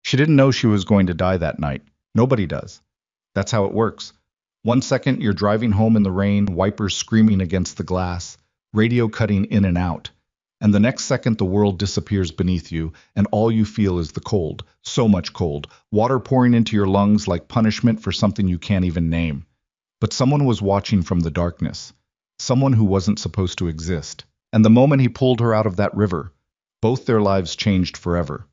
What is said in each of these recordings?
She didn't know she was going to die that night. Nobody does. That's how it works. One second you're driving home in the rain, wipers screaming against the glass, radio cutting in and out. And the next second the world disappears beneath you, and all you feel is the cold, so much cold, water pouring into your lungs like punishment for something you can't even name. But someone was watching from the darkness. Someone who wasn't supposed to exist. And the moment he pulled her out of that river, both their lives changed forever.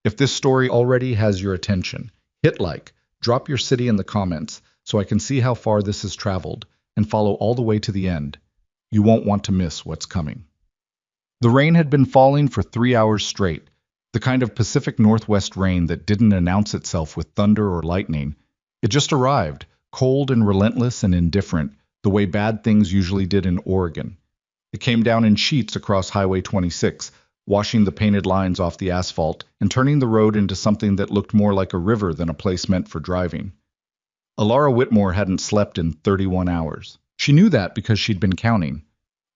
If this story already has your attention, hit like, drop your city in the comments so I can see how far this has traveled, and follow all the way to the end. You won't want to miss what's coming. The rain had been falling for 3 hours straight, the kind of Pacific Northwest rain that didn't announce itself with thunder or lightning. It just arrived, cold and relentless and indifferent, the way bad things usually did in Oregon. It came down in sheets across Highway 26, washing the painted lines off the asphalt and turning the road into something that looked more like a river than a place meant for driving. Alara Whitmore hadn't slept in 31 hours. She knew that because she'd been counting.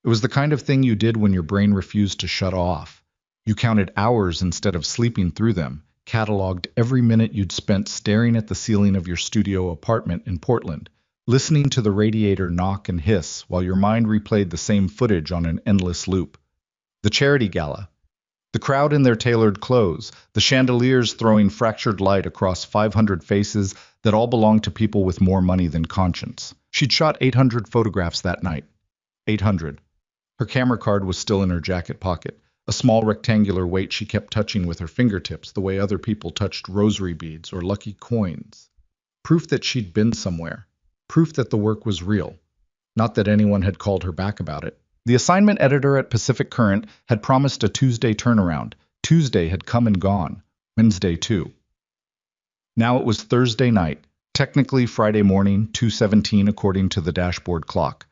It was the kind of thing you did when your brain refused to shut off. You counted hours instead of sleeping through them, cataloged every minute you'd spent staring at the ceiling of your studio apartment in Portland, listening to the radiator knock and hiss while your mind replayed the same footage on an endless loop. The charity gala. The crowd in their tailored clothes, the chandeliers throwing fractured light across 500 faces that all belonged to people with more money than conscience. She'd shot 800 photographs that night. 800. Her camera card was still in her jacket pocket, a small rectangular weight she kept touching with her fingertips the way other people touched rosary beads or lucky coins. Proof that she'd been somewhere. Proof that the work was real. Not that anyone had called her back about it. The assignment editor at Pacific Current had promised a Tuesday turnaround. Tuesday had come and gone. Wednesday, too. Now it was Thursday night, technically Friday morning, 2:17 according to the dashboard clock.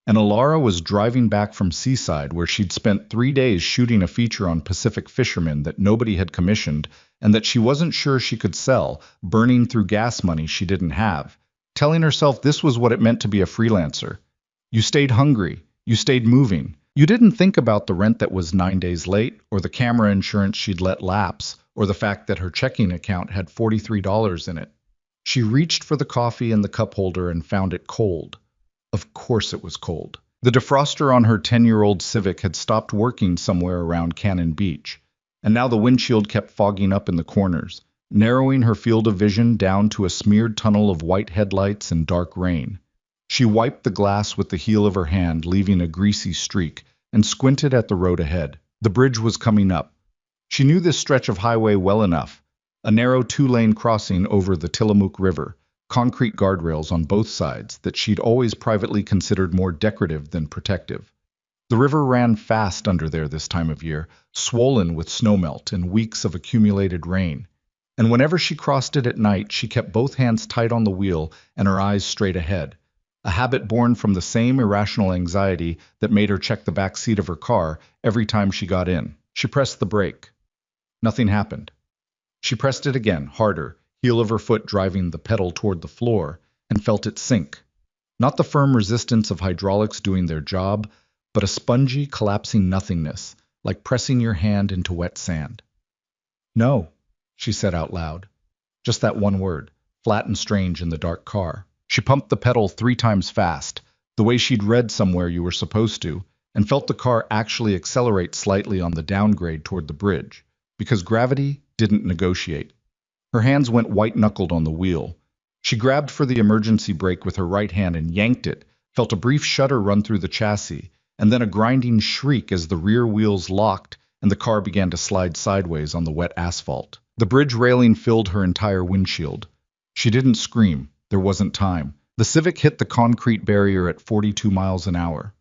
And Alara was driving back from Seaside, where she'd spent 3 days shooting a feature on Pacific fishermen that nobody had commissioned and that she wasn't sure she could sell, burning through gas money she didn't have, telling herself this was what it meant to be a freelancer. You stayed hungry. You stayed moving. You didn't think about the rent that was 9 days late, or the camera insurance she'd let lapse, or the fact that her checking account had $43 in it. She reached for the coffee in the cup holder and found it cold. Of course it was cold. The defroster on her 10-year-old Civic had stopped working somewhere around Cannon Beach, and now the windshield kept fogging up in the corners, narrowing her field of vision down to a smeared tunnel of white headlights and dark rain. She wiped the glass with the heel of her hand, leaving a greasy streak, and squinted at the road ahead. The bridge was coming up. She knew this stretch of highway well enough. A narrow 2-lane crossing over the Tillamook River, concrete guardrails on both sides that she'd always privately considered more decorative than protective. The river ran fast under there this time of year, swollen with snowmelt and weeks of accumulated rain. And whenever she crossed it at night, she kept both hands tight on the wheel and her eyes straight ahead. A habit born from the same irrational anxiety that made her check the back seat of her car every time she got in. She pressed the brake. Nothing happened. She pressed it again, harder, heel of her foot driving the pedal toward the floor, and felt it sink. Not the firm resistance of hydraulics doing their job, but a spongy, collapsing nothingness, like pressing your hand into wet sand. No, she said out loud. Just that one word, flat and strange in the dark car. She pumped the pedal 3 times fast, the way she'd read somewhere you were supposed to, and felt the car actually accelerate slightly on the downgrade toward the bridge, because gravity didn't negotiate. Her hands went white-knuckled on the wheel. She grabbed for the emergency brake with her right hand and yanked it, felt a brief shudder run through the chassis, and then a grinding shriek as the rear wheels locked and the car began to slide sideways on the wet asphalt. The bridge railing filled her entire windshield. She didn't scream. There wasn't time. The Civic hit the concrete barrier at 42 miles an hour.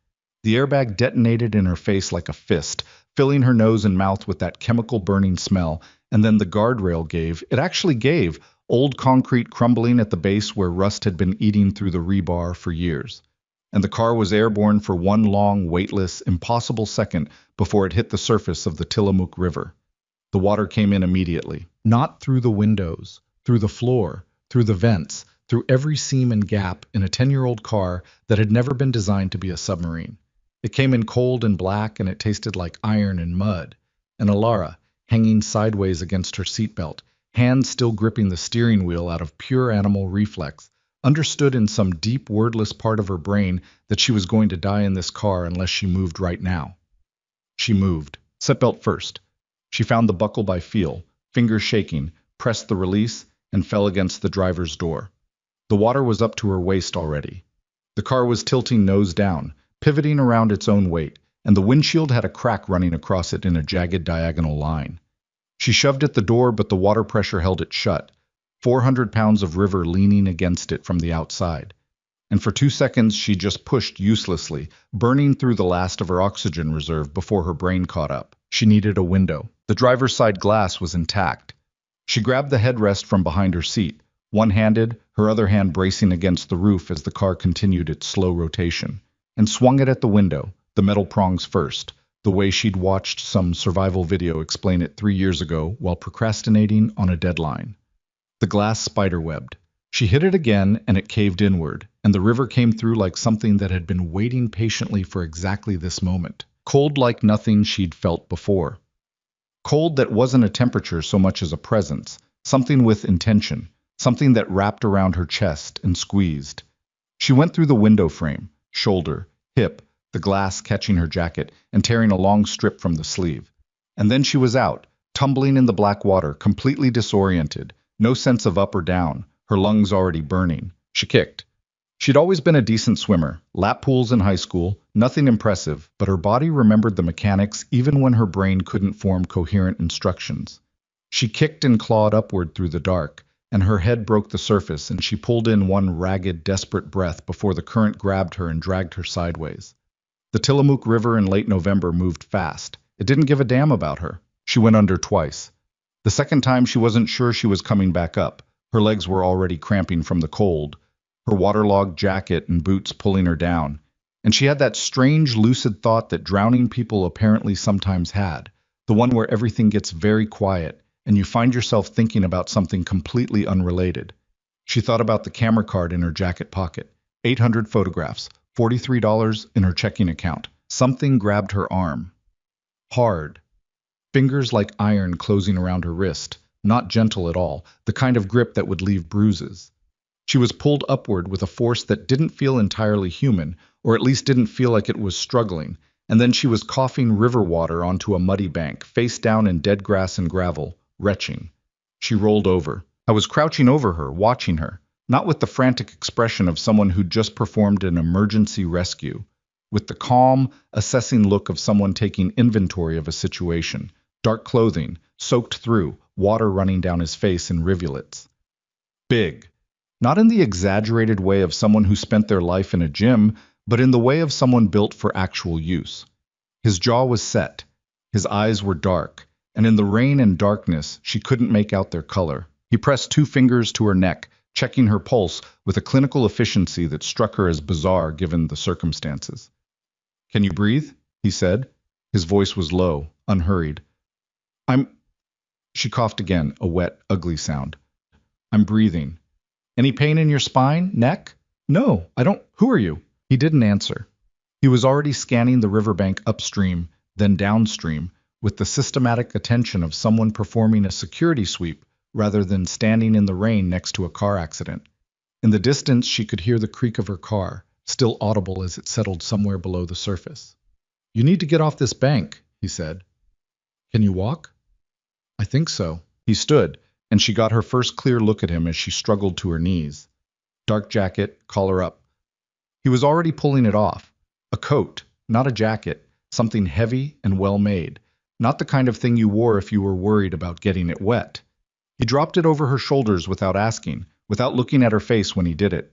The airbag detonated in her face like a fist, filling her nose and mouth with that chemical burning smell, and then the guardrail gave. It actually gave, old concrete crumbling at the base where rust had been eating through the rebar for years. And the car was airborne for one long, weightless, impossible second before it hit the surface of the Tillamook River. The water came in immediately. Not through the windows, through the floor, through the vents, through every seam and gap in a 10-year-old car that had never been designed to be a submarine. It came in cold and black, and it tasted like iron and mud. And Alara, hanging sideways against her seatbelt, hands still gripping the steering wheel out of pure animal reflex, understood in some deep, wordless part of her brain that she was going to die in this car unless she moved right now. She moved. Seatbelt first. She found the buckle by feel, fingers shaking, pressed the release, and fell against the driver's door. The water was up to her waist already. The car was tilting nose down, pivoting around its own weight, and the windshield had a crack running across it in a jagged diagonal line. She shoved at the door, but the water pressure held it shut, 400 pounds of river leaning against it from the outside. And for 2 seconds she just pushed uselessly, burning through the last of her oxygen reserve before her brain caught up. She needed a window. The driver's side glass was intact. She grabbed the headrest from behind her seat, one-handed, her other hand bracing against the roof as the car continued its slow rotation, and swung it at the window, the metal prongs first, the way she'd watched some survival video explain it 3 years ago while procrastinating on a deadline. The glass spiderwebbed. She hit it again, and it caved inward, and the river came through like something that had been waiting patiently for exactly this moment. Cold like nothing she'd felt before. Cold that wasn't a temperature so much as a presence, something with intention, something that wrapped around her chest and squeezed. She went through the window frame, shoulder, hip, the glass catching her jacket and tearing a long strip from the sleeve. And then she was out, tumbling in the black water, completely disoriented, no sense of up or down, her lungs already burning. She kicked. She'd always been a decent swimmer, lap pools in high school, nothing impressive, but her body remembered the mechanics even when her brain couldn't form coherent instructions. She kicked and clawed upward through the dark, and her head broke the surface, and she pulled in one ragged, desperate breath before the current grabbed her and dragged her sideways. The Tillamook River in late November moved fast. It didn't give a damn about her. She went under twice. The second time she wasn't sure she was coming back up. Her legs were already cramping from the cold, her waterlogged jacket and boots pulling her down, and she had that strange, lucid thought that drowning people apparently sometimes had, the one where everything gets very quiet, and you find yourself thinking about something completely unrelated. She thought about the camera card in her jacket pocket, 800 photographs, $43 in her checking account. Something grabbed her arm. Hard. Fingers like iron closing around her wrist, not gentle at all, the kind of grip that would leave bruises. She was pulled upward with a force that didn't feel entirely human, or at least didn't feel like it was struggling, and then she was coughing river water onto a muddy bank, face down in dead grass and gravel, retching. She rolled over. I was crouching over her, watching her, not with the frantic expression of someone who'd just performed an emergency rescue, with the calm, assessing look of someone taking inventory of a situation, dark clothing, soaked through, water running down his face in rivulets. Big. Not in the exaggerated way of someone who spent their life in a gym, but in the way of someone built for actual use. His jaw was set. His eyes were dark, and in the rain and darkness, she couldn't make out their color. He pressed 2 fingers to her neck, checking her pulse with a clinical efficiency that struck her as bizarre given the circumstances. "Can you breathe?" he said. His voice was low, unhurried. She coughed again, a wet, ugly sound. "I'm breathing." "Any pain in your spine? Neck?" "No, I don't. Who are you?" He didn't answer. He was already scanning the riverbank upstream, then downstream, with the systematic attention of someone performing a security sweep rather than standing in the rain next to a car accident. In the distance, she could hear the creak of her car, still audible as it settled somewhere below the surface. "You need to get off this bank," he said. "Can you walk?" "I think so." He stood, and she got her first clear look at him as she struggled to her knees. Dark jacket, collar up. He was already pulling it off. A coat, not a jacket, something heavy and well-made, not the kind of thing you wore if you were worried about getting it wet. He dropped it over her shoulders without asking, without looking at her face when he did it.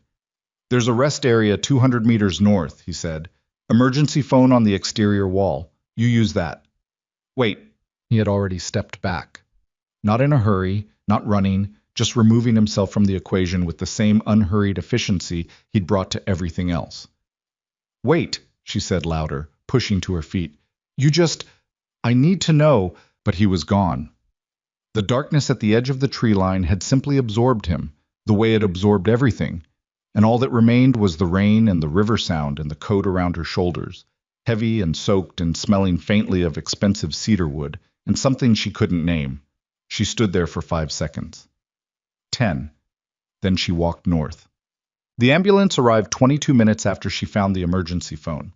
"There's a rest area 200 meters north," he said. "Emergency phone on the exterior wall. You use that." "Wait." He had already stepped back. Not in a hurry, not running, just removing himself from the equation with the same unhurried efficiency he'd brought to everything else. "Wait," she said louder, pushing to her feet. I need to know," but he was gone. The darkness at the edge of the tree line had simply absorbed him, the way it absorbed everything, and all that remained was the rain and the river sound and the coat around her shoulders, heavy and soaked and smelling faintly of expensive cedar wood, and something she couldn't name. She stood there for 5 seconds. 10. Then she walked north. The ambulance arrived 22 minutes after she found the emergency phone.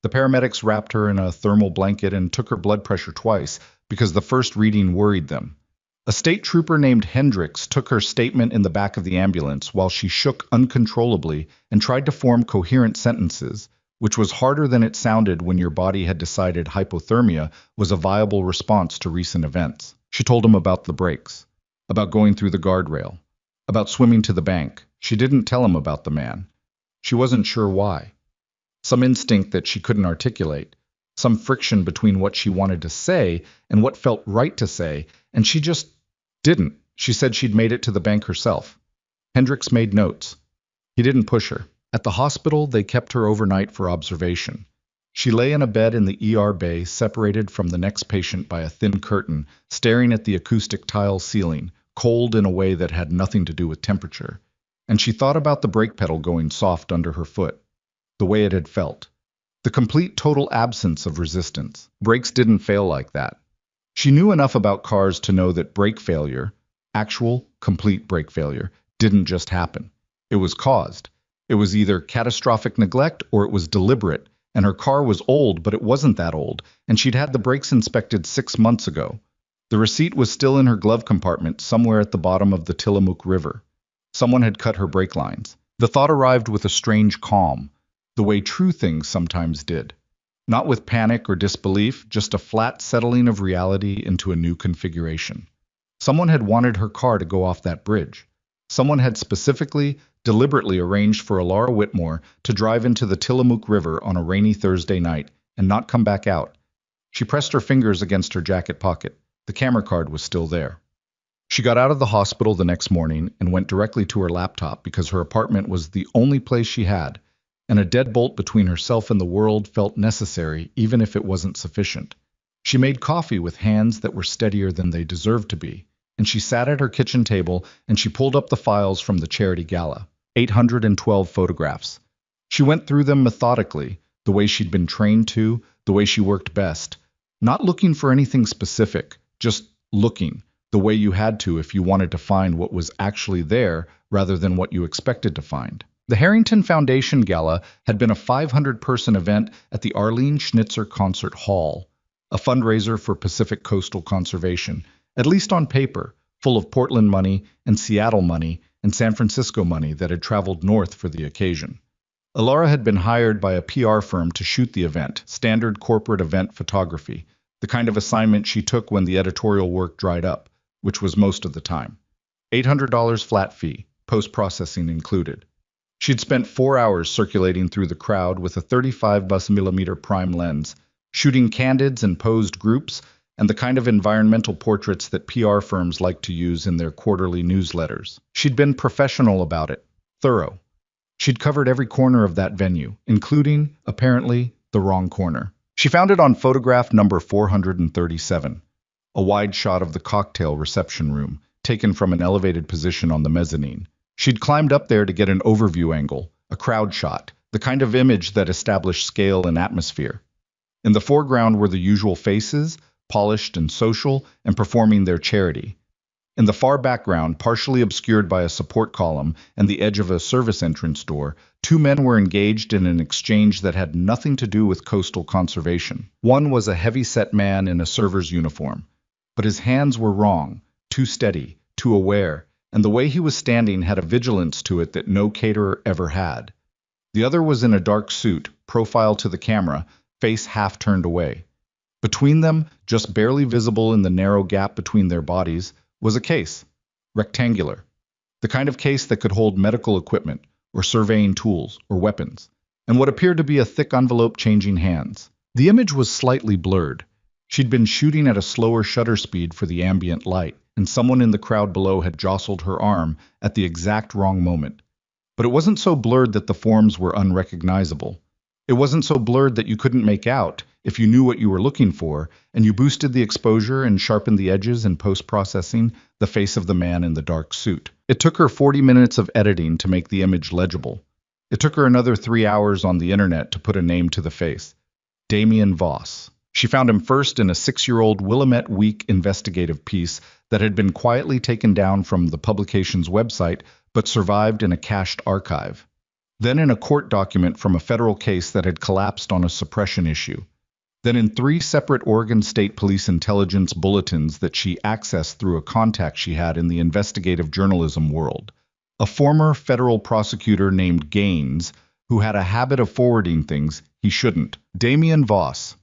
The paramedics wrapped her in a thermal blanket and took her blood pressure twice because the first reading worried them. A state trooper named Hendricks took her statement in the back of the ambulance while she shook uncontrollably and tried to form coherent sentences, which was harder than it sounded when your body had decided hypothermia was a viable response to recent events. She told him about the brakes, about going through the guardrail, about swimming to the bank. She didn't tell him about the man. She wasn't sure why. Some instinct that she couldn't articulate, some friction between what she wanted to say and what felt right to say, and she just didn't. She said she'd made it to the bank herself. Hendricks made notes. He didn't push her. At the hospital, they kept her overnight for observation. She lay in a bed in the ER bay, separated from the next patient by a thin curtain, staring at the acoustic tile ceiling, cold in a way that had nothing to do with temperature. And she thought about the brake pedal going soft under her foot, the way it had felt. The complete total absence of resistance. Brakes didn't fail like that. She knew enough about cars to know that brake failure, actual, complete brake failure, didn't just happen. It was caused. It was either catastrophic neglect or it was deliberate, and her car was old, but it wasn't that old, and she'd had the brakes inspected 6 months ago. The receipt was still in her glove compartment somewhere at the bottom of the Tillamook River. Someone had cut her brake lines. The thought arrived with a strange calm, the way true things sometimes did. Not with panic or disbelief, just a flat settling of reality into a new configuration. Someone had wanted her car to go off that bridge. Someone had specifically, deliberately arranged for Alara Whitmore to drive into the Tillamook River on a rainy Thursday night and not come back out. She pressed her fingers against her jacket pocket. The camera card was still there. She got out of the hospital the next morning and went directly to her laptop because her apartment was the only place she had, and a deadbolt between herself and the world felt necessary even if it wasn't sufficient. She made coffee with hands that were steadier than they deserved to be, and she sat at her kitchen table and she pulled up the files from the charity gala. 812 photographs. She went through them methodically, the way she'd been trained to, the way she worked best. Not looking for anything specific, just looking, the way you had to if you wanted to find what was actually there rather than what you expected to find. The Harrington Foundation Gala had been a 500-person event at the Arlene Schnitzer Concert Hall, a fundraiser for Pacific Coastal Conservation, at least on paper, full of Portland money and Seattle money and San Francisco money that had traveled north for the occasion. Alara had been hired by a PR firm to shoot the event, standard corporate event photography, the kind of assignment she took when the editorial work dried up, which was most of the time. $800 flat fee, post-processing included. She'd spent 4 hours circulating through the crowd with a 35mm prime lens, shooting candids and posed groups, and the kind of environmental portraits that PR firms like to use in their quarterly newsletters. She'd been professional about it, thorough. She'd covered every corner of that venue, including, apparently, the wrong corner. She found it on photograph number 437, a wide shot of the cocktail reception room, taken from an elevated position on the mezzanine. She'd climbed up there to get an overview angle, a crowd shot, the kind of image that established scale and atmosphere. In the foreground were the usual faces, polished and social, and performing their charity. In the far background, partially obscured by a support column and the edge of a service entrance door, 2 men were engaged in an exchange that had nothing to do with coastal conservation. One was a heavy-set man in a server's uniform, but his hands were wrong, too steady, too aware, and the way he was standing had a vigilance to it that no caterer ever had. The other was in a dark suit, profile to the camera, face half turned away. Between them, just barely visible in the narrow gap between their bodies, was a case, rectangular, the kind of case that could hold medical equipment, or surveying tools, or weapons, and what appeared to be a thick envelope changing hands. The image was slightly blurred. She'd been shooting at a slower shutter speed for the ambient light, and someone in the crowd below had jostled her arm at the exact wrong moment. But it wasn't so blurred that the forms were unrecognizable. It wasn't so blurred that you couldn't make out, if you knew what you were looking for, and you boosted the exposure and sharpened the edges in post-processing, the face of the man in the dark suit. It took her 40 minutes of editing to make the image legible. It took her another 3 hours on the internet to put a name to the face. Damien Voss. She found him first in a 6-year-old Willamette Week investigative piece that had been quietly taken down from the publication's website but survived in a cached archive. Then in a court document from a federal case that had collapsed on a suppression issue. Then in 3 separate Oregon State Police intelligence bulletins that she accessed through a contact she had in the investigative journalism world. A former federal prosecutor named Gaines, who had a habit of forwarding things he shouldn't. Damian Voss,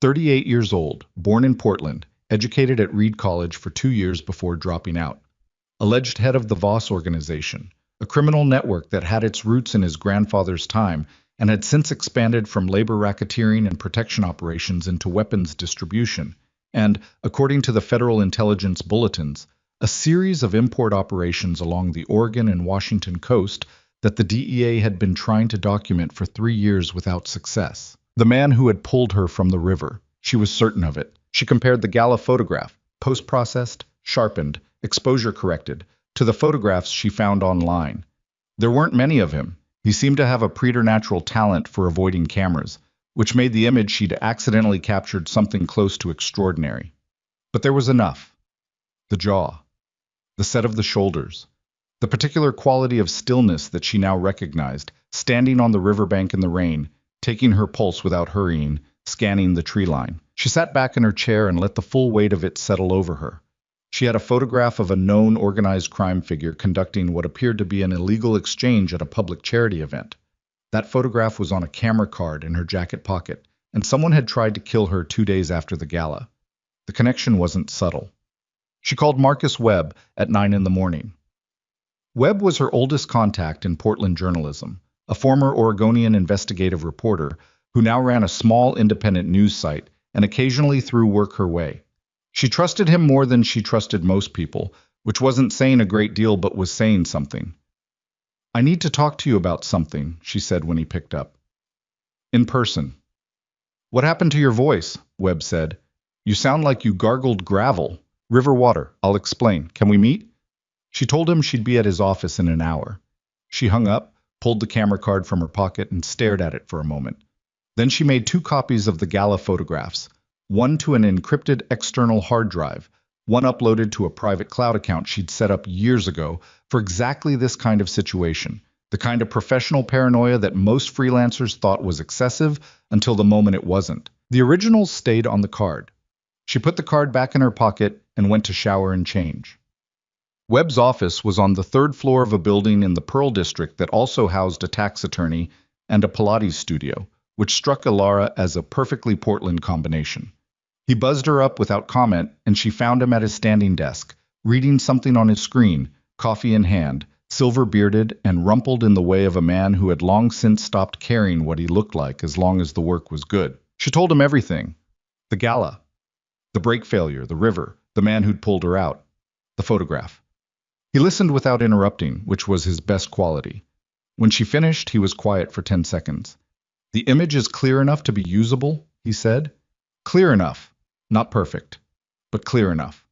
38 years old, born in Portland, educated at Reed College for 2 years before dropping out. Alleged head of the Voss organization, a criminal network that had its roots in his grandfather's time and had since expanded from labor racketeering and protection operations into weapons distribution, and, according to the federal intelligence bulletins, a series of import operations along the Oregon and Washington coast that the DEA had been trying to document for 3 years without success. The man who had pulled her from the river, she was certain of it. She compared the gala photograph, post-processed, sharpened, exposure-corrected, to the photographs she found online. There weren't many of him. He seemed to have a preternatural talent for avoiding cameras, which made the image she'd accidentally captured something close to extraordinary. But there was enough. The jaw, the set of the shoulders, the particular quality of stillness that she now recognized, standing on the riverbank in the rain, taking her pulse without hurrying, scanning the tree line. She sat back in her chair and let the full weight of it settle over her. She had a photograph of a known organized crime figure conducting what appeared to be an illegal exchange at a public charity event. That photograph was on a camera card in her jacket pocket, and someone had tried to kill her 2 days after the gala. The connection wasn't subtle. She called Marcus Webb at 9 in the morning. Webb was her oldest contact in Portland journalism, a former Oregonian investigative reporter who now ran a small independent news site and occasionally threw work her way. She trusted him more than she trusted most people, which wasn't saying a great deal but was saying something. "I need to talk to you about something," she said when he picked up. "In person." "What happened to your voice?" Webb said. "You sound like you gargled gravel. River water. I'll explain. Can we meet?" She told him she'd be at his office in an hour. She hung up, pulled the camera card from her pocket, and stared at it for a moment. Then she made 2 copies of the gala photographs, one to an encrypted external hard drive, one uploaded to a private cloud account she'd set up years ago for exactly this kind of situation, the kind of professional paranoia that most freelancers thought was excessive until the moment it wasn't. The originals stayed on the card. She put the card back in her pocket and went to shower and change. Webb's office was on the 3rd floor of a building in the Pearl District that also housed a tax attorney and a Pilates studio, which struck Ilara as a perfectly Portland combination. He buzzed her up without comment, and she found him at his standing desk, reading something on his screen, coffee in hand, silver-bearded and rumpled in the way of a man who had long since stopped caring what he looked like as long as the work was good. She told him everything. The gala, the brake failure, the river, the man who'd pulled her out, the photograph. He listened without interrupting, which was his best quality. When she finished, he was quiet for 10 seconds. "The image is clear enough to be usable," he said. "Clear enough. Not perfect, but clear enough.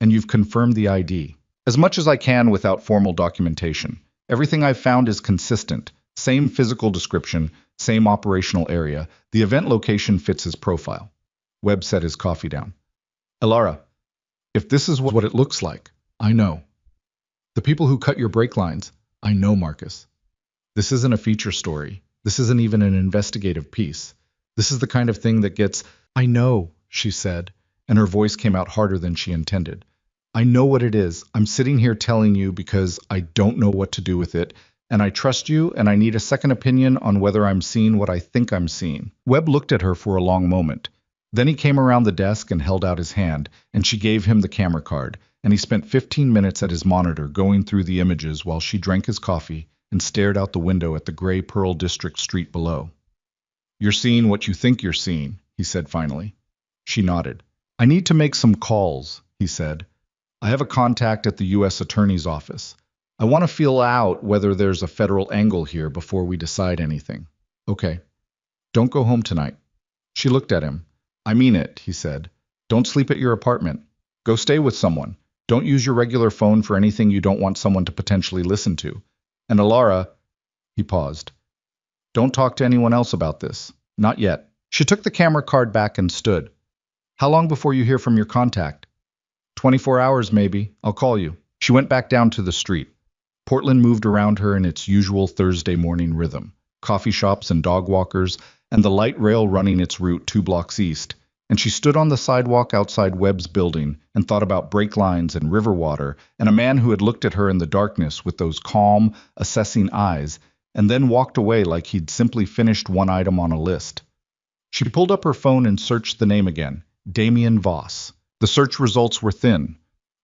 And you've confirmed the ID. As much as I can without formal documentation. Everything I've found is consistent. Same physical description, same operational area. The event location fits his profile." Webb set his coffee down. "Ilara, if this is what it looks like, I know. The people who cut your brake lines, I know, Marcus. This isn't a feature story. This isn't even an investigative piece. This is the kind of thing that gets—" "I know," she said, and her voice came out harder than she intended. "I know what it is. I'm sitting here telling you because I don't know what to do with it, and I trust you, and I need a second opinion on whether I'm seeing what I think I'm seeing." Webb looked at her for a long moment. Then he came around the desk and held out his hand, and she gave him the camera card, and he spent 15 minutes at his monitor going through the images while she drank his coffee and stared out the window at the gray Pearl District street below. "You're seeing what you think you're seeing," he said finally. She nodded. "I need to make some calls," he said. "I have a contact at the U.S. Attorney's Office. I want to feel out whether there's a federal angle here before we decide anything." "Okay. Don't go home tonight." She looked at him. "I mean it," he said. "Don't sleep at your apartment. Go stay with someone. Don't use your regular phone for anything you don't want someone to potentially listen to. And Ilara," he paused, "don't talk to anyone else about this. Not yet." She took the camera card back and stood. How long before you hear from your contact? 24 hours, maybe. I'll call you. She went back down to the street. Portland moved around her in its usual Thursday morning rhythm. Coffee shops and dog walkers, and the light rail running its route 2 blocks east. And she stood on the sidewalk outside Webb's building and thought about brake lines and river water and a man who had looked at her in the darkness with those calm, assessing eyes, and then walked away like he'd simply finished one item on a list. She pulled up her phone and searched the name again, Damien Voss. The search results were thin.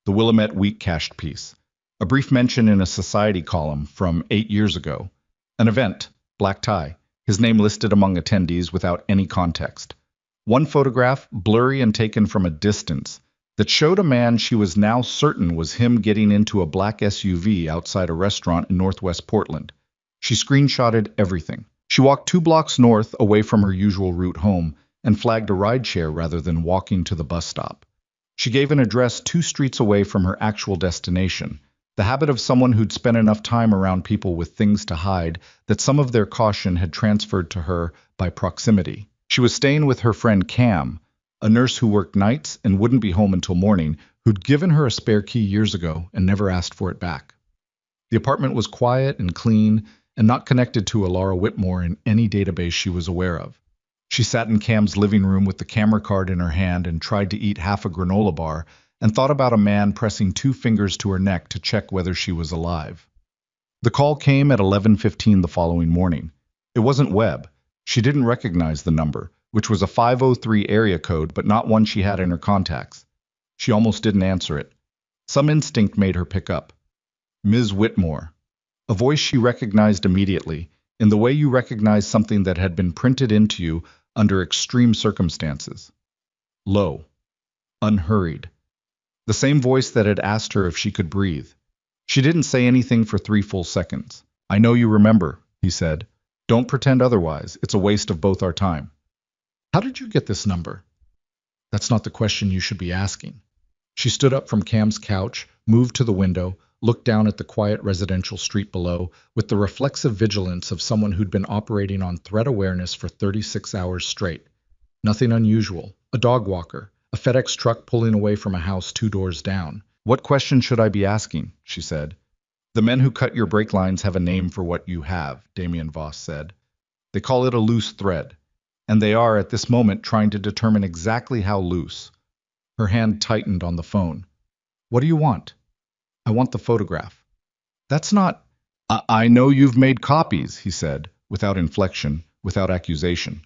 The Willamette Wheat cached piece. A brief mention in a society column from 8 years ago. An event, black tie, his name listed among attendees without any context. One photograph, blurry and taken from a distance, that showed a man she was now certain was him getting into a black SUV outside a restaurant in northwest Portland. She screenshotted everything. She walked 2 blocks north away from her usual route home and flagged a rideshare rather than walking to the bus stop. She gave an address 2 streets away from her actual destination, the habit of someone who'd spent enough time around people with things to hide that some of their caution had transferred to her by proximity. She was staying with her friend Cam, a nurse who worked nights and wouldn't be home until morning, who'd given her a spare key years ago and never asked for it back. The apartment was quiet and clean and not connected to a Laura Whitmore in any database she was aware of. She sat in Cam's living room with the camera card in her hand and tried to eat half a granola bar and thought about a man pressing 2 fingers to her neck to check whether she was alive. The call came at 11:15 the following morning. It wasn't Webb. She didn't recognize the number, which was a 503 area code but not one she had in her contacts. She almost didn't answer it. Some instinct made her pick up. Ms. Whitmore. A voice she recognized immediately, in the way you recognize something that had been printed into you under extreme circumstances. Low. Unhurried. The same voice that had asked her if she could breathe. She didn't say anything for 3 full seconds. I know you remember, he said. Don't pretend otherwise. It's a waste of both our time. How did you get this number? That's not the question you should be asking. She stood up from Cam's couch, moved to the window, looked down at the quiet residential street below with the reflexive vigilance of someone who'd been operating on threat awareness for 36 hours straight. Nothing unusual. A dog walker. A FedEx truck pulling away from a house 2 doors down. What question should I be asking? She said. The men who cut your brake lines have a name for what you have, Damien Voss said. They call it a loose thread. And they are, at this moment, trying to determine exactly how loose. Her hand tightened on the phone. What do you want? I want the photograph. That's not... I know you've made copies, he said, without inflection, without accusation.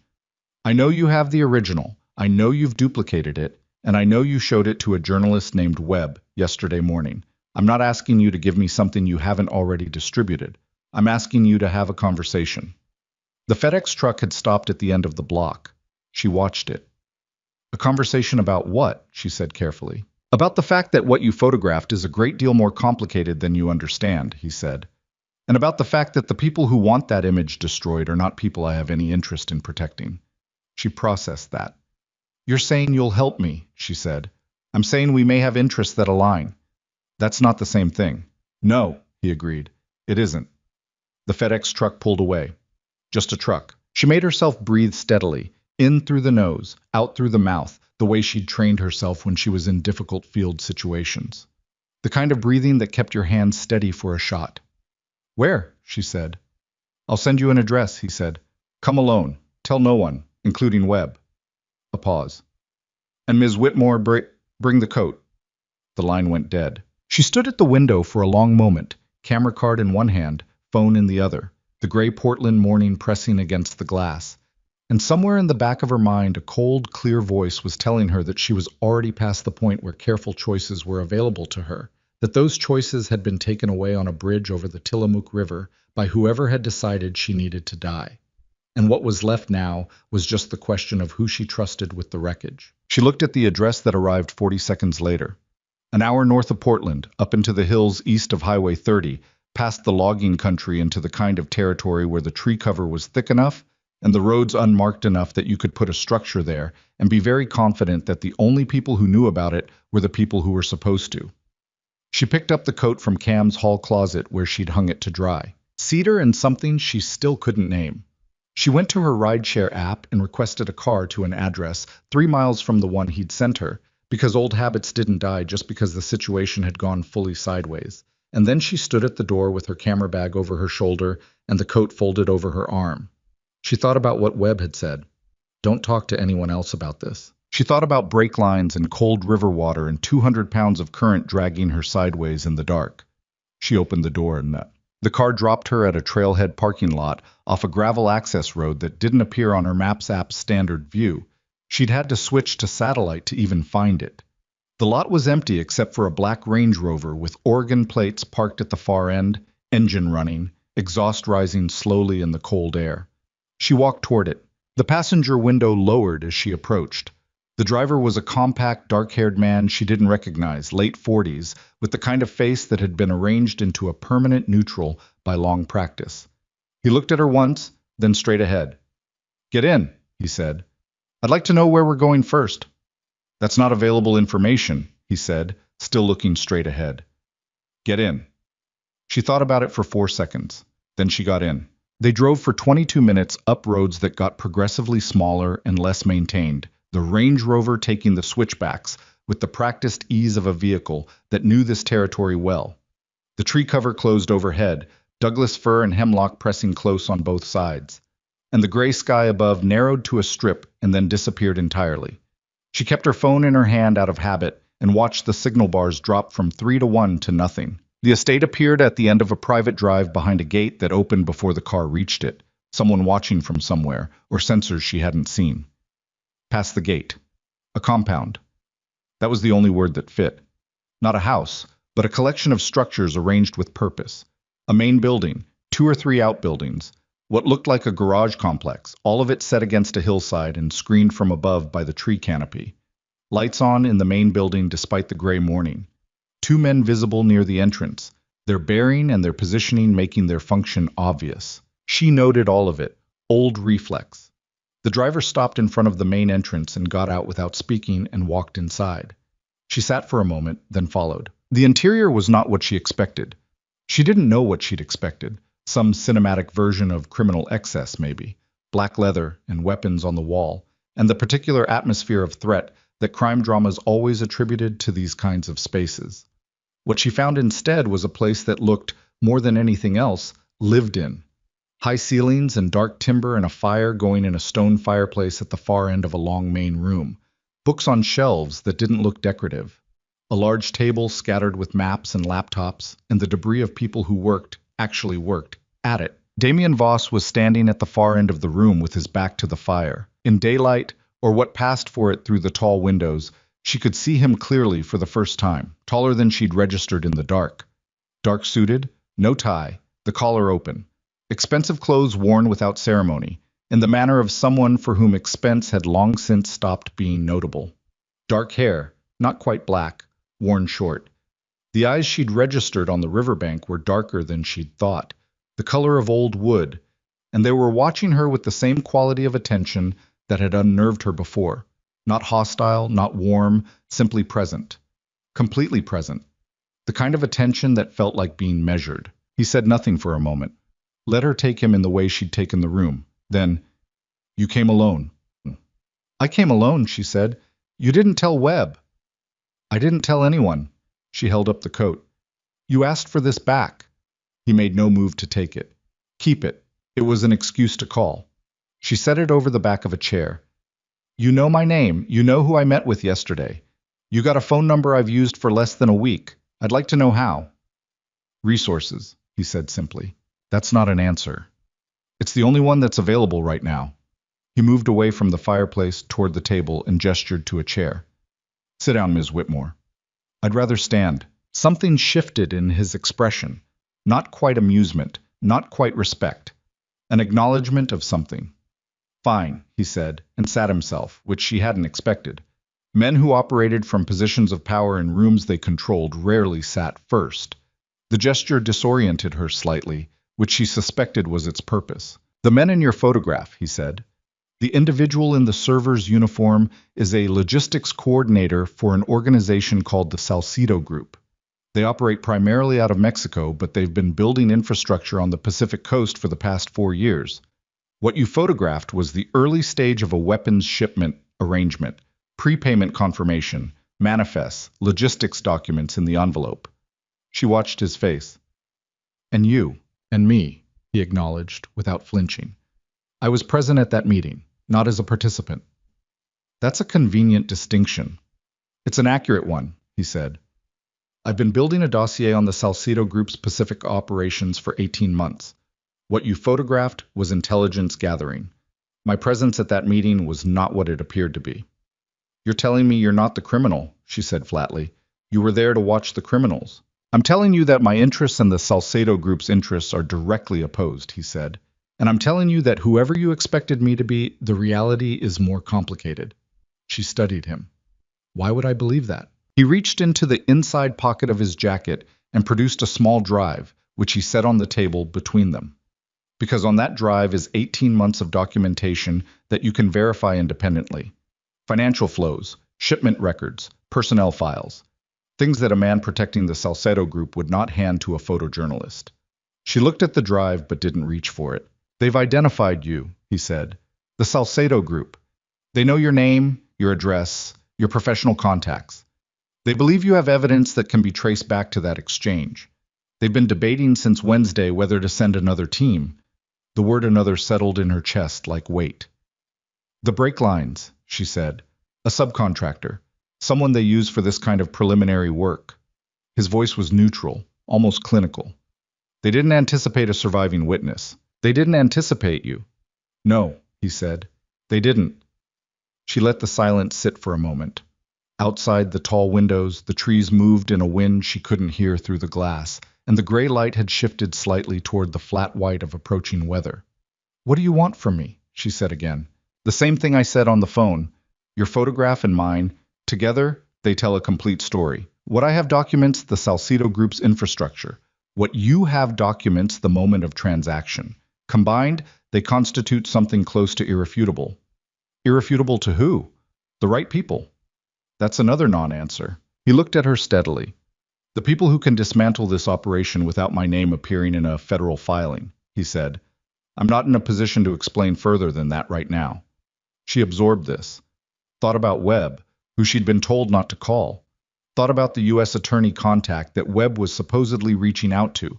I know you have the original. I know you've duplicated it, and I know you showed it to a journalist named Webb yesterday morning. I'm not asking you to give me something you haven't already distributed. I'm asking you to have a conversation. The FedEx truck had stopped at the end of the block. She watched it. A conversation about what? She said carefully. About the fact that what you photographed is a great deal more complicated than you understand, he said. And about the fact that the people who want that image destroyed are not people I have any interest in protecting. She processed that. You're saying you'll help me, she said. I'm saying we may have interests that align. That's not the same thing. No, he agreed. It isn't. The FedEx truck pulled away. Just a truck. She made herself breathe steadily, in through the nose, out through the mouth, the way she'd trained herself when she was in difficult field situations. The kind of breathing that kept your hands steady for a shot. Where? She said. I'll send you an address, he said. Come alone. Tell no one, including Webb. A pause. And Ms. Whitmore, bring the coat. The line went dead. She stood at the window for a long moment, camera card in one hand, phone in the other, the gray Portland morning pressing against the glass. And somewhere in the back of her mind, a cold, clear voice was telling her that she was already past the point where careful choices were available to her, that those choices had been taken away on a bridge over the Tillamook River by whoever had decided she needed to die. And what was left now was just the question of who she trusted with the wreckage. She looked at the address that arrived 40 seconds later. An hour north of Portland, up into the hills east of Highway 30, past the logging country into the kind of territory where the tree cover was thick enough and the roads unmarked enough that you could put a structure there and be very confident that the only people who knew about it were the people who were supposed to. She picked up the coat from Cam's hall closet where she'd hung it to dry. Cedar and something she still couldn't name. She went to her rideshare app and requested a car to an address 3 miles from the one he'd sent her, because old habits didn't die just because the situation had gone fully sideways. And then she stood at the door with her camera bag over her shoulder and the coat folded over her arm. She thought about what Webb had said. Don't talk to anyone else about this. She thought about brake lines and cold river water and 200 pounds of current dragging her sideways in the dark. She opened the door and the car dropped her at a trailhead parking lot off a gravel access road that didn't appear on her Maps app's standard view. She'd had to switch to satellite to even find it. The lot was empty except for a black Range Rover with Oregon plates parked at the far end, engine running, exhaust rising slowly in the cold air. She walked toward it. The passenger window lowered as she approached. The driver was a compact, dark-haired man she didn't recognize, late 40s, with the kind of face that had been arranged into a permanent neutral by long practice. He looked at her once, then straight ahead. "Get in," he said. "I'd like to know where we're going first." "That's not available information," he said, still looking straight ahead. "Get in." She thought about it for 4 seconds. Then she got in. They drove for 22 minutes up roads that got progressively smaller and less maintained, the Range Rover taking the switchbacks with the practiced ease of a vehicle that knew this territory well. The tree cover closed overhead, Douglas fir and hemlock pressing close on both sides, and the gray sky above narrowed to a strip and then disappeared entirely. She kept her phone in her hand out of habit and watched the signal bars drop from 3 to 1 to nothing. The estate appeared at the end of a private drive behind a gate that opened before the car reached it, someone watching from somewhere, or sensors she hadn't seen. Past the gate. A compound. That was the only word that fit. Not a house, but a collection of structures arranged with purpose. A main building, 2 or 3 outbuildings, what looked like a garage complex, all of it set against a hillside and screened from above by the tree canopy. Lights on in the main building despite the gray morning. 2 men visible near the entrance, their bearing and their positioning making their function obvious. She noted all of it, old reflex. The driver stopped in front of the main entrance and got out without speaking and walked inside. She sat for a moment, then followed. The interior was not what she expected. She didn't know what she'd expected. Some cinematic version of criminal excess, maybe. Black leather and weapons on the wall, and the particular atmosphere of threat that crime dramas always attributed to these kinds of spaces. What she found instead was a place that looked, more than anything else, lived in. High ceilings and dark timber and a fire going in a stone fireplace at the far end of a long main room. Books on shelves that didn't look decorative. A large table scattered with maps and laptops, and the debris of people who actually worked, at it. Damien Voss was standing at the far end of the room with his back to the fire. In daylight, or what passed for it through the tall windows, she could see him clearly for the first time, taller than she'd registered in the dark. Dark-suited, no tie, the collar open. Expensive clothes worn without ceremony, in the manner of someone for whom expense had long since stopped being notable. Dark hair, not quite black, worn short. The eyes she'd registered on the riverbank were darker than she'd thought, the color of old wood, and they were watching her with the same quality of attention that had unnerved her before. Not hostile, not warm, simply present. Completely present. The kind of attention that felt like being measured. He said nothing for a moment. Let her take him in the way she'd taken the room. Then, "You came alone." "I came alone," she said. "You didn't tell Webb." "I didn't tell anyone." She held up the coat. "You asked for this back." He made no move to take it. "Keep it." It was an excuse to call. She set it over the back of a chair. "You know my name. You know who I met with yesterday. You got a phone number I've used for less than a week. I'd like to know how." "Resources," he said simply. "That's not an answer. It's the only one that's available right now." He moved away from the fireplace toward the table and gestured to a chair. "Sit down, Ms. Whitmore." "I'd rather stand." Something shifted in his expression. Not quite amusement, not quite respect. An acknowledgement of something. "Fine," he said, and sat himself, which she hadn't expected. Men who operated from positions of power in rooms they controlled rarely sat first. The gesture disoriented her slightly, which she suspected was its purpose. "The men in your photograph," he said. "The individual in the server's uniform is a logistics coordinator for an organization called the Salcedo Group. They operate primarily out of Mexico, but they've been building infrastructure on the Pacific coast for the past 4 years. What you photographed was the early stage of a weapons shipment arrangement, prepayment confirmation, manifests, logistics documents in the envelope. She watched his face. And you, and me, he acknowledged, without flinching. I was present at that meeting, not as a participant. That's a convenient distinction. It's an accurate one, he said. I've been building a dossier on the Salcedo Group's Pacific operations for 18 months. What you photographed was intelligence gathering. My presence at that meeting was not what it appeared to be. You're telling me you're not the criminal, she said flatly. You were there to watch the criminals. I'm telling you that my interests and the Salcedo Group's interests are directly opposed, he said. And I'm telling you that whoever you expected me to be, the reality is more complicated. She studied him. Why would I believe that? He reached into the inside pocket of his jacket and produced a small drive, which he set on the table between them. Because on that drive is 18 months of documentation that you can verify independently. Financial flows, shipment records, personnel files. Things that a man protecting the Salcedo Group would not hand to a photojournalist. She looked at the drive but didn't reach for it. They've identified you, he said. The Salcedo Group. They know your name, your address, your professional contacts. They believe you have evidence that can be traced back to that exchange. They've been debating since Wednesday whether to send another team. The word another settled in her chest like weight. The brake lines, she said. A subcontractor. Someone they use for this kind of preliminary work. His voice was neutral, almost clinical. They didn't anticipate a surviving witness. They didn't anticipate you. No, he said. They didn't. She let the silence sit for a moment. Outside the tall windows, the trees moved in a wind she couldn't hear through the glass, and the gray light had shifted slightly toward the flat white of approaching weather. What do you want from me? She said again. The same thing I said on the phone. Your photograph and mine, together, they tell a complete story. What I have documents the Salcedo Group's infrastructure. What you have documents the moment of transaction. Combined, they constitute something close to irrefutable. Irrefutable to who? The right people. That's another non-answer. He looked at her steadily. The people who can dismantle this operation without my name appearing in a federal filing, he said. I'm not in a position to explain further than that right now. She absorbed this. Thought about Webb, who she'd been told not to call. Thought about the U.S. attorney contact that Webb was supposedly reaching out to,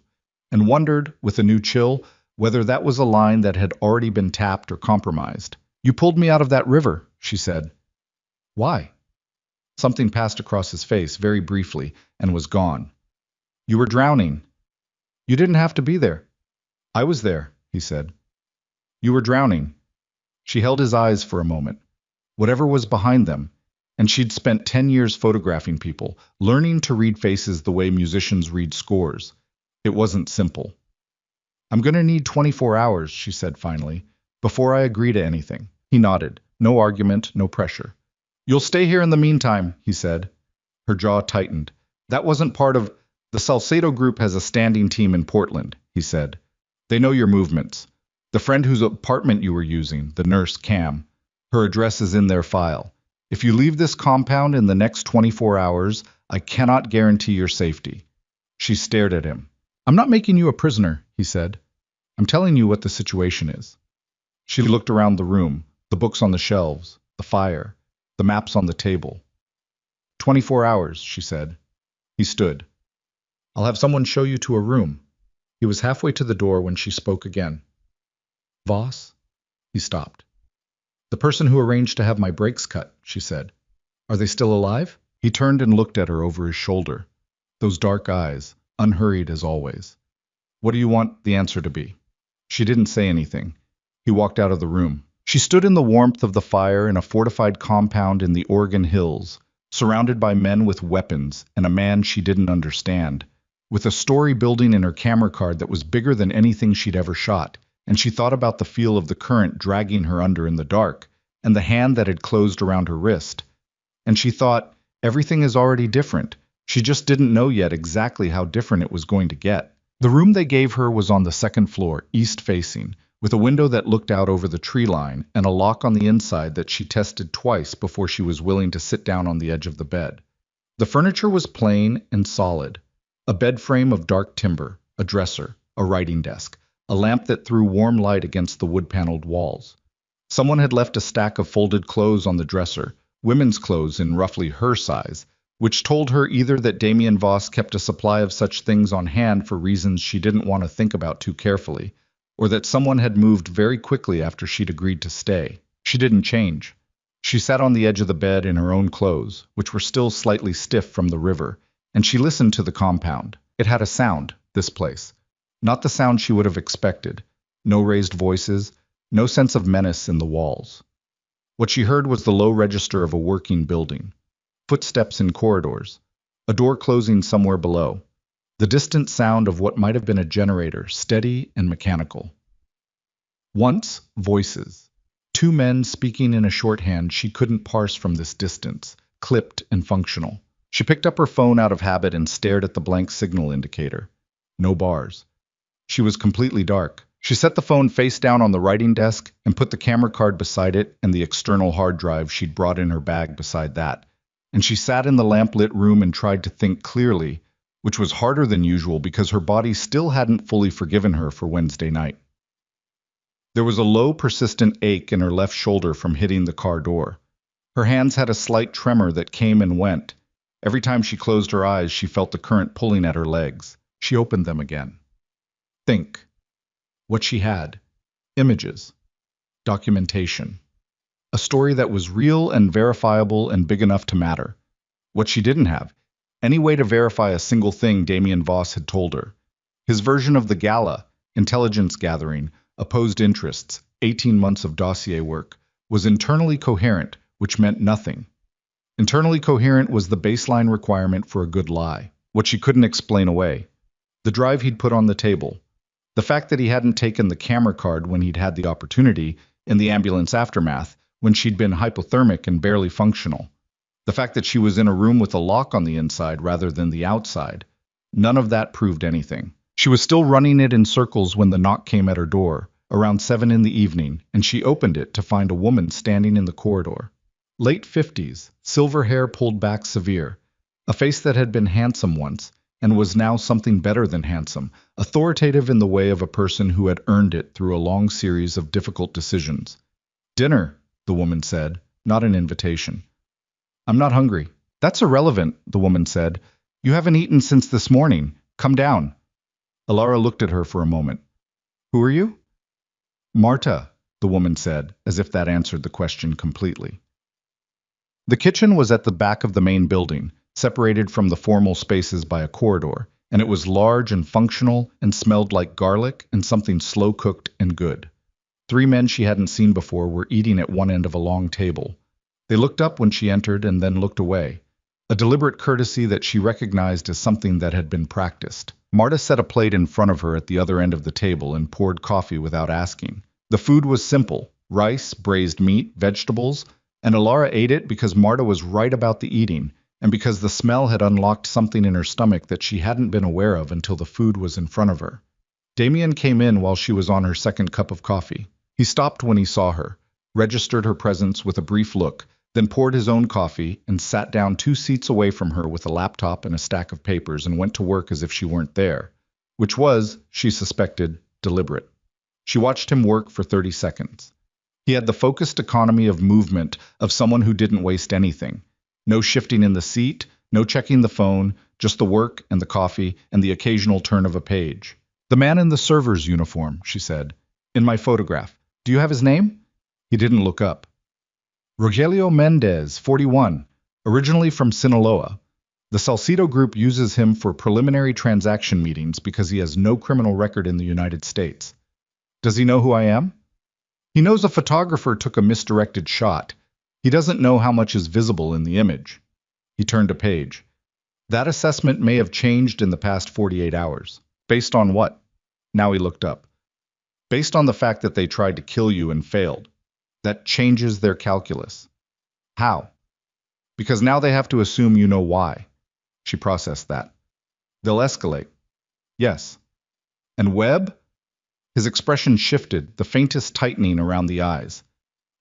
and wondered, with a new chill, whether that was a line that had already been tapped or compromised. You pulled me out of that river, she said. Why? Something passed across his face very briefly and was gone. You were drowning. You didn't have to be there. I was there, he said. You were drowning. She held his eyes for a moment. Whatever was behind them, and she'd spent 10 years photographing people, learning to read faces the way musicians read scores. It wasn't simple. I'm going to need 24 hours, she said finally, before I agree to anything. He nodded. No argument, no pressure. You'll stay here in the meantime, he said. Her jaw tightened. That wasn't part of... The Salcedo Group has a standing team in Portland, he said. They know your movements. The friend whose apartment you were using, the nurse Cam, her address is in their file. If you leave this compound in the next 24 hours, I cannot guarantee your safety. She stared at him. I'm not making you a prisoner, he said. I'm telling you what the situation is. She looked around the room, the books on the shelves, the fire, the maps on the table. 24 hours, she said. He stood. I'll have someone show you to a room. He was halfway to the door when she spoke again. Voss? He stopped. The person who arranged to have my brakes cut, she said. Are they still alive? He turned and looked at her over his shoulder. Those dark eyes, unhurried as always. What do you want the answer to be? She didn't say anything. He walked out of the room. She stood in the warmth of the fire in a fortified compound in the Oregon hills, surrounded by men with weapons and a man she didn't understand, with a story building in her camera card that was bigger than anything she'd ever shot, and she thought about the feel of the current dragging her under in the dark, and the hand that had closed around her wrist. And she thought, everything is already different. She just didn't know yet exactly how different it was going to get. The room they gave her was on the second floor, east-facing, with a window that looked out over the tree line and a lock on the inside that she tested twice before she was willing to sit down on the edge of the bed. The furniture was plain and solid. A bed frame of dark timber, a dresser, a writing desk, a lamp that threw warm light against the wood-paneled walls. Someone had left a stack of folded clothes on the dresser, women's clothes in roughly her size, which told her either that Damien Voss kept a supply of such things on hand for reasons she didn't want to think about too carefully, or that someone had moved very quickly after she'd agreed to stay. She didn't change. She sat on the edge of the bed in her own clothes, which were still slightly stiff from the river, and she listened to the compound. It had a sound, this place. Not the sound she would have expected. No raised voices, no sense of menace in the walls. What she heard was the low register of a working building. Footsteps in corridors. A door closing somewhere below. The distant sound of what might have been a generator, steady and mechanical. Once, voices. Two men speaking in a shorthand she couldn't parse from this distance, clipped and functional. She picked up her phone out of habit and stared at the blank signal indicator. No bars. She was completely dark. She set the phone face down on the writing desk and put the camera card beside it and the external hard drive she'd brought in her bag beside that. And she sat in the lamp-lit room and tried to think clearly, which was harder than usual because her body still hadn't fully forgiven her for Wednesday night. There was a low, persistent ache in her left shoulder from hitting the car door. Her hands had a slight tremor that came and went. Every time she closed her eyes, she felt the current pulling at her legs. She opened them again. Think. What she had. Images. Documentation. A story that was real and verifiable and big enough to matter. What she didn't have. Any way to verify a single thing Damien Voss had told her. His version of the gala, intelligence gathering, opposed interests, 18 months of dossier work, was internally coherent, which meant nothing. Internally coherent was the baseline requirement for a good lie, what she couldn't explain away. The drive he'd put on the table. The fact that he hadn't taken the camera card when he'd had the opportunity, in the ambulance aftermath, when she'd been hypothermic and barely functional. The fact that she was in a room with a lock on the inside rather than the outside. None of that proved anything. She was still running it in circles when the knock came at her door, around 7 in the evening, and she opened it to find a woman standing in the corridor. Late 50s, silver hair pulled back severe, a face that had been handsome once, and was now something better than handsome, authoritative in the way of a person who had earned it through a long series of difficult decisions. "Dinner," the woman said, not an invitation. "I'm not hungry." "That's irrelevant," the woman said. "You haven't eaten since this morning. Come down." Alara looked at her for a moment. "Who are you?" "Marta," the woman said, as if that answered the question completely. The kitchen was at the back of the main building, separated from the formal spaces by a corridor, and it was large and functional and smelled like garlic and something slow-cooked and good. 3 men she hadn't seen before were eating at one end of a long table. They looked up when she entered and then looked away, a deliberate courtesy that she recognized as something that had been practiced. Marta set a plate in front of her at the other end of the table and poured coffee without asking. The food was simple: rice, braised meat, vegetables, and Alara ate it because Marta was right about the eating, and because the smell had unlocked something in her stomach that she hadn't been aware of until the food was in front of her. Damien came in while she was on her second cup of coffee. He stopped when he saw her, registered her presence with a brief look, then poured his own coffee and sat down 2 seats away from her with a laptop and a stack of papers and went to work as if she weren't there, which was, she suspected, deliberate. She watched him work for 30 seconds. He had the focused economy of movement of someone who didn't waste anything. No shifting in the seat, no checking the phone, just the work and the coffee and the occasional turn of a page. "The man in the server's uniform," she said. "In my photograph. Do you have his name?" He didn't look up. "Rogelio Mendez, 41, originally from Sinaloa. The Salcido Group uses him for preliminary transaction meetings because he has no criminal record in the United States. Does he know who I am? He knows a photographer took a misdirected shot. He doesn't know how much is visible in the image." He turned a page. "That assessment may have changed in the past 48 hours. Based on what?" Now he looked up. "Based on the fact that they tried to kill you and failed. That changes their calculus." "How?" "Because now they have to assume you know why." She processed that. "They'll escalate." "Yes." "And Webb?" His expression shifted, the faintest tightening around the eyes.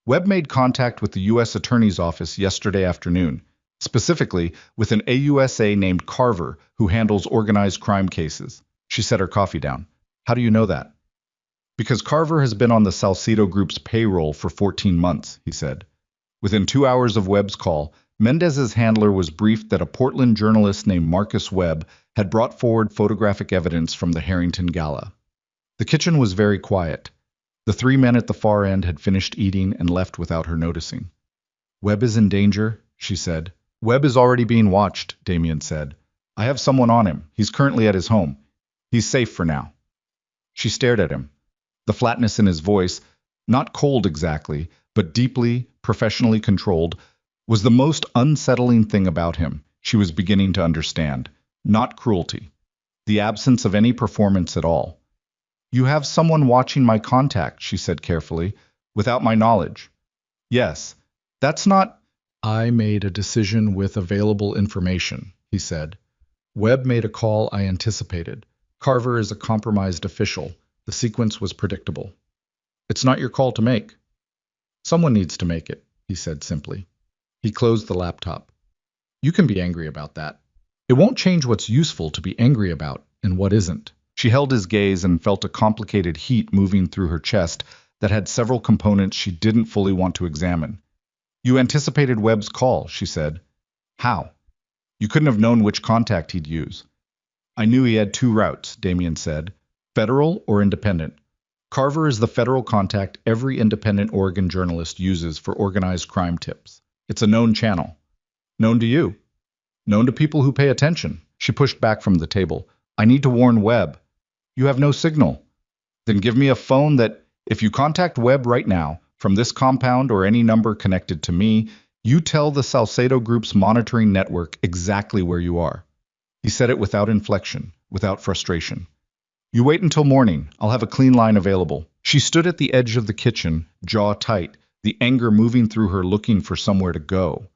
"Webb made contact with the U.S. Attorney's Office yesterday afternoon, specifically with an AUSA named Carver who handles organized crime cases." She set her coffee down. "How do you know that?" Because Carver has been on the Salcedo Group's payroll for 14 months, he said. Within 2 hours of Webb's call, Mendez's handler was briefed that a Portland journalist named Marcus Webb had brought forward photographic evidence from the Harrington Gala. The kitchen was very quiet. The three men at the far end had finished eating and left without her noticing. Webb is in danger, she said. Webb is already being watched, Damien said. I have someone on him. He's currently at his home. He's safe for now. She stared at him. The flatness in his voice, not cold exactly, but deeply, professionally controlled, was the most unsettling thing about him. She was beginning to understand. Not cruelty. The absence of any performance at all. You have someone watching my contact, she said carefully, without my knowledge. Yes, that's not... I made a decision with available information, he said. Webb made a call I anticipated. Carver is a compromised official. The sequence was predictable. It's not your call to make. Someone needs to make it, he said simply. He closed the laptop. You can be angry about that. It won't change what's useful to be angry about and what isn't. She held his gaze and felt a complicated heat moving through her chest that had several components she didn't fully want to examine. You anticipated Webb's call, she said. How? You couldn't have known which contact he'd use. I knew he had two routes, Damien said. Federal or independent. Carver is the federal contact every independent Oregon journalist uses for organized crime tips. It's a known channel. Known to you. Known to people who pay attention. She pushed back from the table. I need to warn Webb. You have no signal. Then give me a phone that, if you contact Webb right now, from this compound or any number connected to me, you tell the Salcedo Group's monitoring network exactly where you are. He said it without inflection, without frustration. You wait until morning. I'll have a clean line available. She stood at the edge of the kitchen, jaw tight, the anger moving through her, looking for somewhere to go.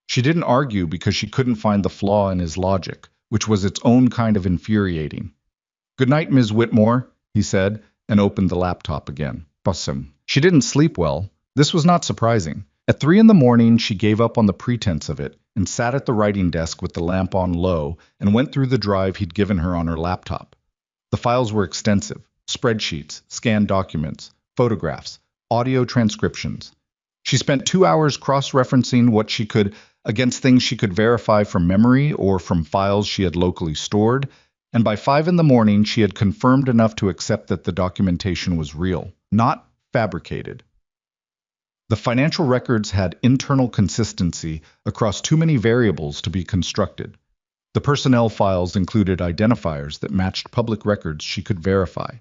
She didn't argue because she couldn't find the flaw in his logic, which was its own kind of infuriating. Good night, Ms. Whitmore, he said, and opened the laptop again. Possum. She didn't sleep well. This was not surprising. At 3 in the morning, she gave up on the pretense of it and sat at the writing desk with the lamp on low and went through the drive he'd given her on her laptop. The files were extensive. Spreadsheets, scanned documents, photographs, audio transcriptions. She spent 2 hours cross-referencing what she could against things she could verify from memory or from files she had locally stored, and by 5 in the morning she had confirmed enough to accept that the documentation was real, not fabricated. The financial records had internal consistency across too many variables to be constructed. The personnel files included identifiers that matched public records she could verify.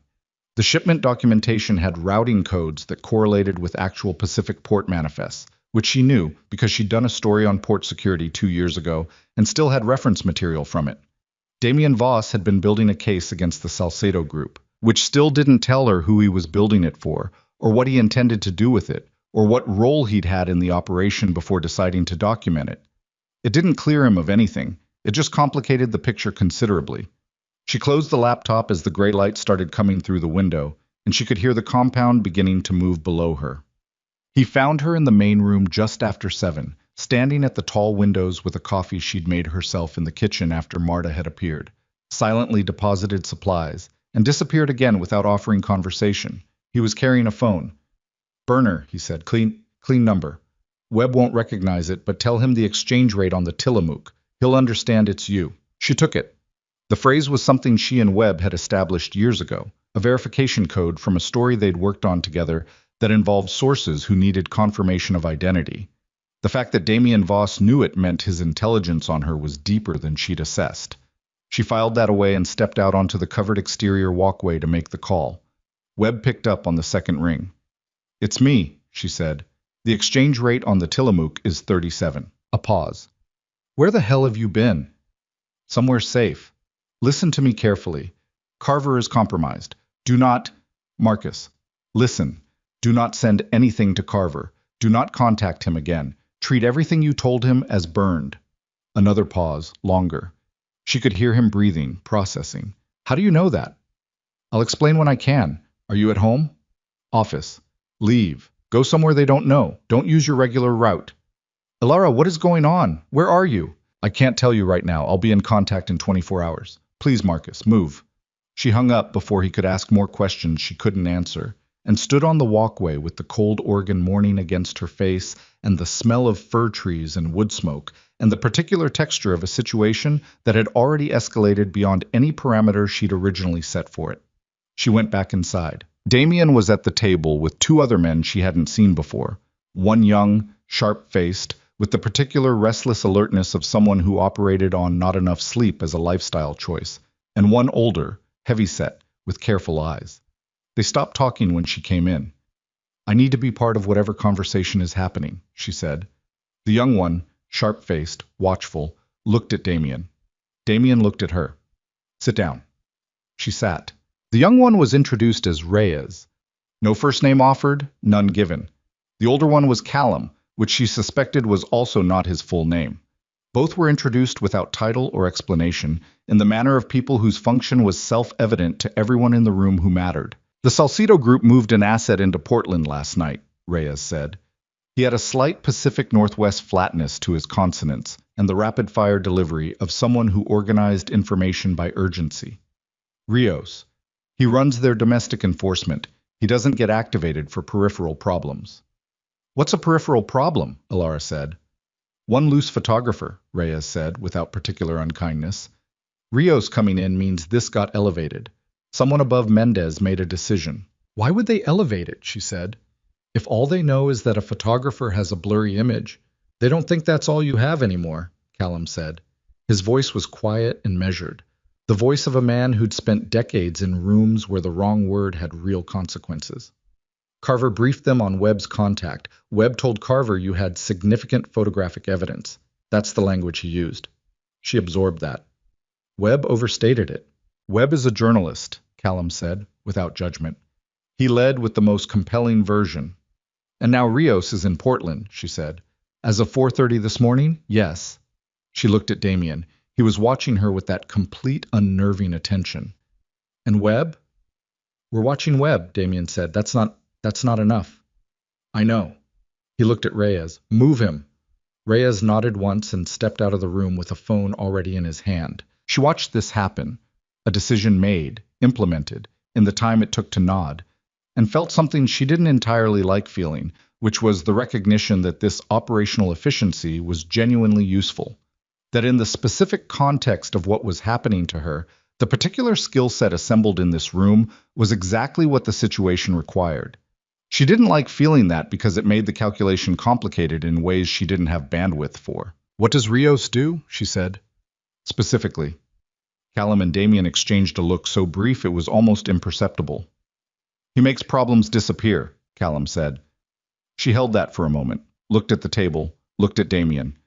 The shipment documentation had routing codes that correlated with actual Pacific port manifests, which she knew because she'd done a story on port security 2 years ago and still had reference material from it. Damien Voss had been building a case against the Salcedo Group, which still didn't tell her who he was building it for, or what he intended to do with it, or what role he'd had in the operation before deciding to document it. It didn't clear him of anything. It just complicated the picture considerably. She closed the laptop as the gray light started coming through the window, and she could hear the compound beginning to move below her. He found her in the main room just after 7, standing at the tall windows with a coffee she'd made herself in the kitchen after Marta had appeared, silently deposited supplies, and disappeared again without offering conversation. He was carrying a phone. Burner, he said, clean number. Webb won't recognize it, but tell him the exchange rate on the Tillamook. He'll understand it's you. She took it. The phrase was something she and Webb had established years ago, a verification code from a story they'd worked on together that involved sources who needed confirmation of identity. The fact that Damien Voss knew it meant his intelligence on her was deeper than she'd assessed. She filed that away and stepped out onto the covered exterior walkway to make the call. Webb picked up on the second ring. It's me, she said. The exchange rate on the Tillamook is 37. A pause. Where the hell have you been? Somewhere safe. Listen to me carefully. Carver is compromised. Do not... Marcus, listen. Do not send anything to Carver. Do not contact him again. Treat everything you told him as burned. Another pause, longer. She could hear him breathing, processing. How do you know that? I'll explain when I can. Are you at home? Office. Leave. Go somewhere they don't know. Don't use your regular route. Ilara, what is going on? Where are you? I can't tell you right now. I'll be in contact in 24 hours. Please, Marcus, move. She hung up before he could ask more questions she couldn't answer, and stood on the walkway with the cold Oregon morning against her face and the smell of fir trees and wood smoke and the particular texture of a situation that had already escalated beyond any parameters she'd originally set for it. She went back inside. Damien was at the table with two other men she hadn't seen before, one young, sharp-faced, with the particular restless alertness of someone who operated on not enough sleep as a lifestyle choice, and one older, heavy-set, with careful eyes. They stopped talking when she came in. "I need to be part of whatever conversation is happening," she said. The young one, sharp-faced, watchful, looked at Damien. Damien looked at her. "Sit down." She sat. The young one was introduced as Reyes. No first name offered, none given. The older one was Callum, which she suspected was also not his full name. Both were introduced without title or explanation, in the manner of people whose function was self-evident to everyone in the room who mattered. "The Salcedo Group moved an asset into Portland last night," Reyes said. He had a slight Pacific Northwest flatness to his consonants and the rapid-fire delivery of someone who organized information by urgency. "Rios. He runs their domestic enforcement. He doesn't get activated for peripheral problems." "What's a peripheral problem?" Ilara said. "One loose photographer," Reyes said, without particular unkindness. "Rios coming in means this got elevated. Someone above Mendez made a decision." "Why would they elevate it?" she said. "If all they know is that a photographer has a blurry image, they don't think that's all you have anymore," Callum said. His voice was quiet and measured, the voice of a man who'd spent decades in rooms where the wrong word had real consequences. Carver briefed them on Webb's contact. Webb told Carver you had significant photographic evidence. That's the language he used. She absorbed that. Webb overstated it. "Webb is a journalist," Callum said, without judgment. "He led with the most compelling version." "And now Rios is in Portland," she said. "As of 4:30 this morning, yes." She looked at Damien. He was watching her with that complete unnerving attention. "And Webb?" "We're watching Webb," Damien said. That's not enough." "I know." He looked at Reyes. "Move him." Reyes nodded once and stepped out of the room with a phone already in his hand. She watched this happen, a decision made, implemented, in the time it took to nod, and felt something she didn't entirely like feeling, which was the recognition that this operational efficiency was genuinely useful, that in the specific context of what was happening to her, the particular skill set assembled in this room was exactly what the situation required. She didn't like feeling that because it made the calculation complicated in ways she didn't have bandwidth for. "What does Rios do?" she said. "Specifically." Callum and Damien exchanged a look so brief it was almost imperceptible. "He makes problems disappear," Callum said. She held that for a moment, looked at the table, looked at Damien.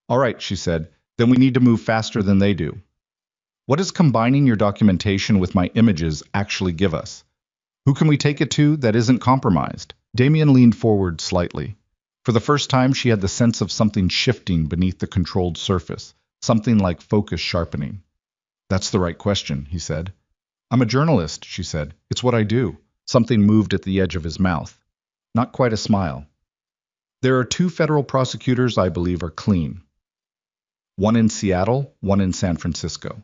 "All right," she said, "then we need to move faster than they do. What does combining your documentation with my images actually give us? Who can we take it to that isn't compromised?" Damien leaned forward slightly. For the first time, she had the sense of something shifting beneath the controlled surface, something like focus sharpening. "That's the right question," he said. "I'm a journalist," she said. "It's what I do." Something moved at the edge of his mouth. Not quite a smile. "There are two federal prosecutors I believe are clean. One in Seattle, one in San Francisco.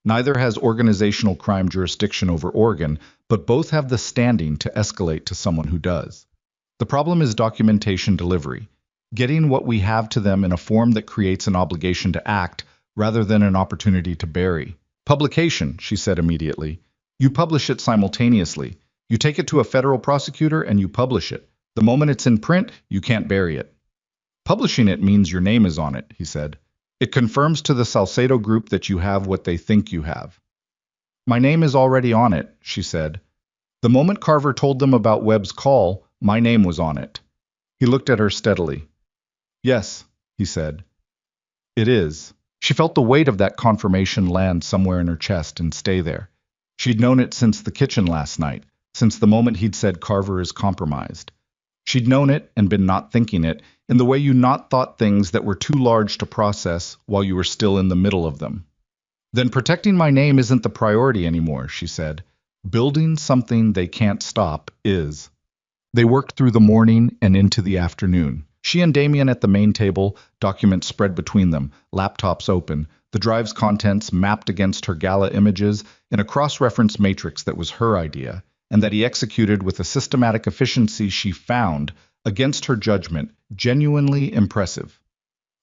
Neither has organizational crime jurisdiction over Oregon, but both have the standing to escalate to someone who does. The problem is documentation delivery, getting what we have to them in a form that creates an obligation to act rather than an opportunity to bury. Publication," she said immediately. "You publish it simultaneously. You take it to a federal prosecutor and you publish it. The moment it's in print, you can't bury it." "Publishing it means your name is on it," he said. "It confirms to the Salcedo Group that you have what they think you have." "My name is already on it," she said. "The moment Carver told them about Webb's call, my name was on it." He looked at her steadily. "Yes," he said. "It is." She felt the weight of that confirmation land somewhere in her chest and stay there. She'd known it since the kitchen last night, since the moment he'd said Carver is compromised. She'd known it and been not thinking it, in the way you not thought things that were too large to process while you were still in the middle of them. "Then protecting my name isn't the priority anymore," she said. "Building something they can't stop is." They worked through the morning and into the afternoon. She and Damien at the main table, documents spread between them, laptops open, the drive's contents mapped against her gala images in a cross-reference matrix that was her idea, and that he executed with a systematic efficiency she found, against her judgment, genuinely impressive.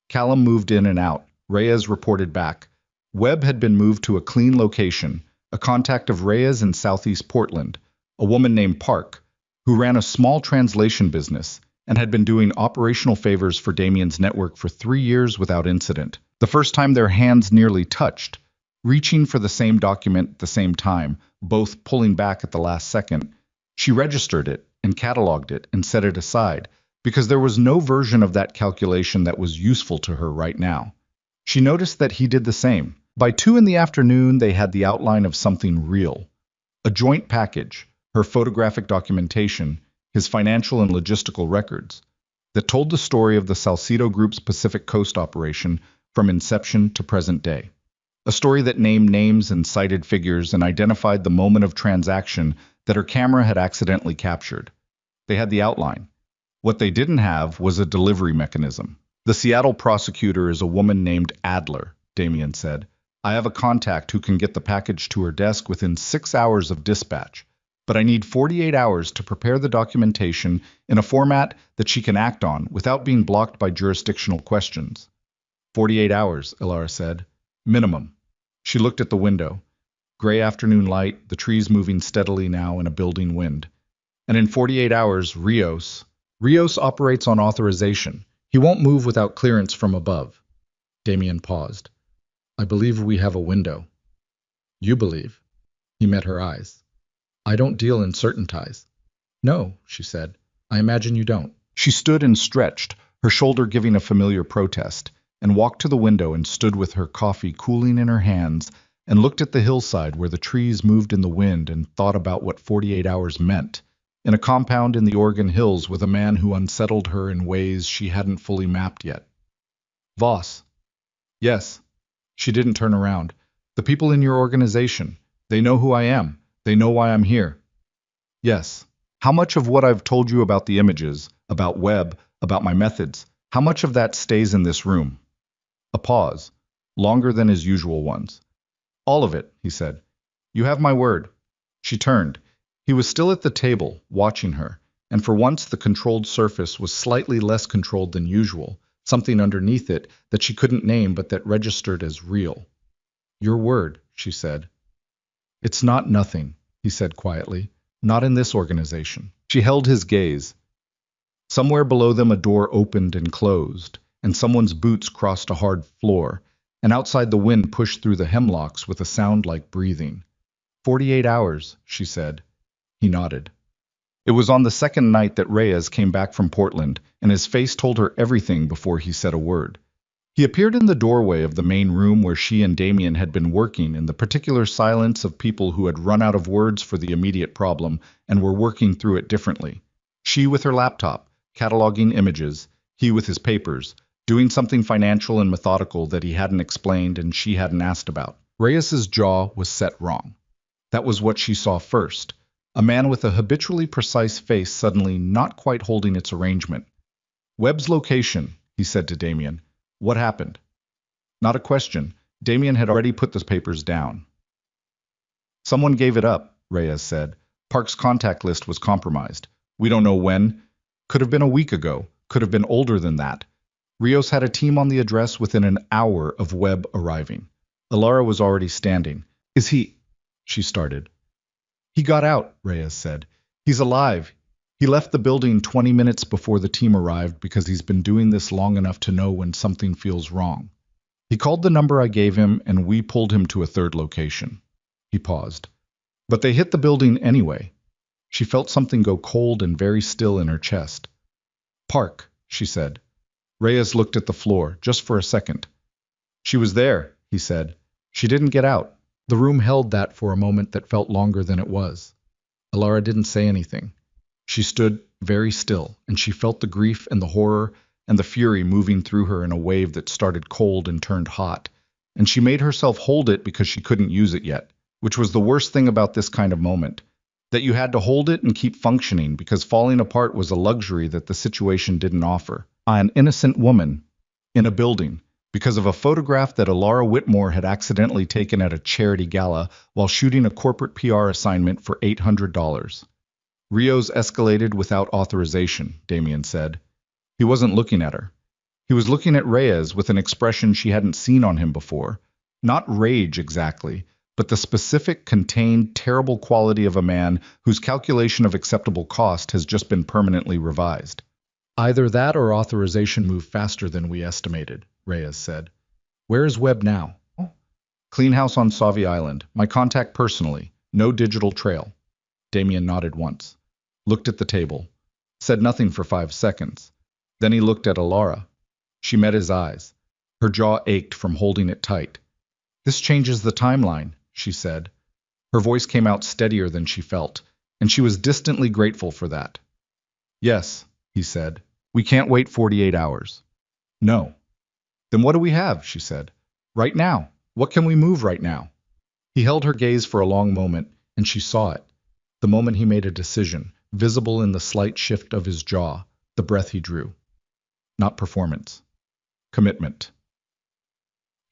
Callum moved in and out. Reyes reported back. Webb had been moved to a clean location, a contact of Reyes in southeast Portland, a woman named Park, who ran a small translation business and had been doing operational favors for Damien's network for 3 years without incident. The first time their hands nearly touched, reaching for the same document at the same time, both pulling back at the last second. She registered it and cataloged it and set it aside, because there was no version of that calculation that was useful to her right now. She noticed that he did the same. By 2 in the afternoon, they had the outline of something real. A joint package, her photographic documentation, his financial and logistical records, that told the story of the Salcedo Group's Pacific Coast operation from inception to present day. A story that named names and cited figures and identified the moment of transaction that her camera had accidentally captured. They had the outline. What they didn't have was a delivery mechanism. The Seattle prosecutor is a woman named Adler, Damien said. I have a contact who can get the package to her desk within 6 hours of dispatch, but I need 48 hours to prepare the documentation in a format that she can act on without being blocked by jurisdictional questions. 48 hours, Ilara said. Minimum. She looked at the window. Gray afternoon light, the trees moving steadily now in a building wind. And in 48 hours, Rios operates on authorization. He won't move without clearance from above. Damien paused. I believe we have a window. You believe? He met her eyes. I don't deal in certain ties. No, she said. I imagine you don't. She stood and stretched, her shoulder giving a familiar protest, and walked to the window and stood with her coffee cooling in her hands and looked at the hillside where the trees moved in the wind and thought about what 48 hours meant, in a compound in the Oregon Hills with a man who unsettled her in ways she hadn't fully mapped yet. Voss. Yes. She didn't turn around. The people in your organization, they know who I am. They know why I'm here. Yes. How much of what I've told you about the images, about Webb, about my methods, how much of that stays in this room? A pause, longer than his usual ones. All of it, he said. You have my word. She turned. He was still at the table, watching her, and for once the controlled surface was slightly less controlled than usual, something underneath it that she couldn't name but that registered as real. Your word, she said. It's not nothing, he said quietly. Not in this organization. She held his gaze. Somewhere below them a door opened and closed, and someone's boots crossed a hard floor, and outside the wind pushed through the hemlocks with a sound like breathing. 48 hours, she said. He nodded. It was on the second night that Reyes came back from Portland, and his face told her everything before he said a word. He appeared in the doorway of the main room where she and Damien had been working in the particular silence of people who had run out of words for the immediate problem and were working through it differently. She with her laptop, cataloging images, he with his papers, doing something financial and methodical that he hadn't explained and she hadn't asked about. Reyes's jaw was set wrong. That was what she saw first. A man with a habitually precise face suddenly not quite holding its arrangement. Webb's location, he said to Damien. What happened? Not a question. Damien had already put the papers down. Someone gave it up, Reyes said. Park's contact list was compromised. We don't know when. Could have been a week ago. Could have been older than that. Rios had a team on the address within an hour of Webb arriving. Ilara was already standing. Is he? She started. He got out, Reyes said. He's alive. He left the building 20 minutes before the team arrived because he's been doing this long enough to know when something feels wrong. He called the number I gave him and we pulled him to a third location. He paused. But they hit the building anyway. She felt something go cold and very still in her chest. Park, she said. Reyes looked at the floor, just for a second. She was there, he said. She didn't get out. The room held that for a moment that felt longer than it was. Ilara didn't say anything. She stood very still, and she felt the grief and the horror and the fury moving through her in a wave that started cold and turned hot. And she made herself hold it because she couldn't use it yet, which was the worst thing about this kind of moment. That you had to hold it and keep functioning because falling apart was a luxury that the situation didn't offer. An innocent woman in a building because of a photograph that Alara Whitmore had accidentally taken at a charity gala while shooting a corporate PR assignment for $800. Rios escalated without authorization, Damien said. He wasn't looking at her. He was looking at Reyes with an expression she hadn't seen on him before. Not rage exactly, but the specific, contained, terrible quality of a man whose calculation of acceptable cost has just been permanently revised. Either that or authorization moved faster than we estimated, Reyes said. Where is Webb now? Clean house on Sauvie Island. My contact personally. No digital trail. Damien nodded once. Looked at the table. Said nothing for 5 seconds. Then he looked at Alara. She met his eyes. Her jaw ached from holding it tight. This changes the timeline, she said. Her voice came out steadier than she felt, and she was distantly grateful for that. Yes, he said. We can't wait 48 hours. No. Then what do we have, she said. Right now. What can we move right now? He held her gaze for a long moment, and she saw it. The moment he made a decision, visible in the slight shift of his jaw, the breath he drew. Not performance. Commitment.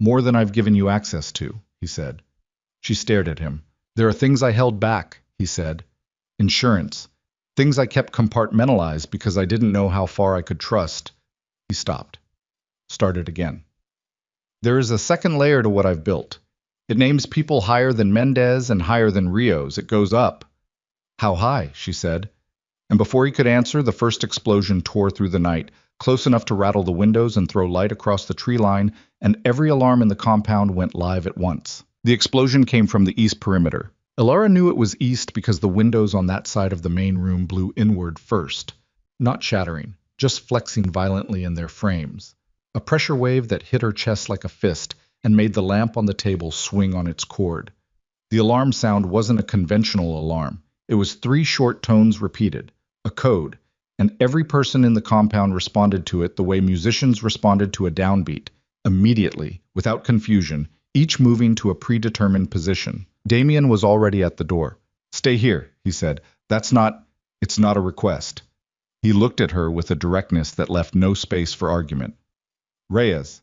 More than I've given you access to, he said. She stared at him. There are things I held back, he said. Insurance. Things I kept compartmentalized because I didn't know how far I could trust. He stopped. Started again. There is a second layer to what I've built. It names people higher than Mendez and higher than Rios. It goes up. How high? She said. And before he could answer, the first explosion tore through the night, close enough to rattle the windows and throw light across the tree line, and every alarm in the compound went live at once. The explosion came from the east perimeter. Alara knew it was east because the windows on that side of the main room blew inward first, not shattering, just flexing violently in their frames. A pressure wave that hit her chest like a fist and made the lamp on the table swing on its cord. The alarm sound wasn't a conventional alarm. It was 3 short tones repeated, a code, and every person in the compound responded to it the way musicians responded to a downbeat, immediately, without confusion, each moving to a predetermined position. Damien was already at the door. Stay here, he said. It's not a request. He looked at her with a directness that left no space for argument. Reyes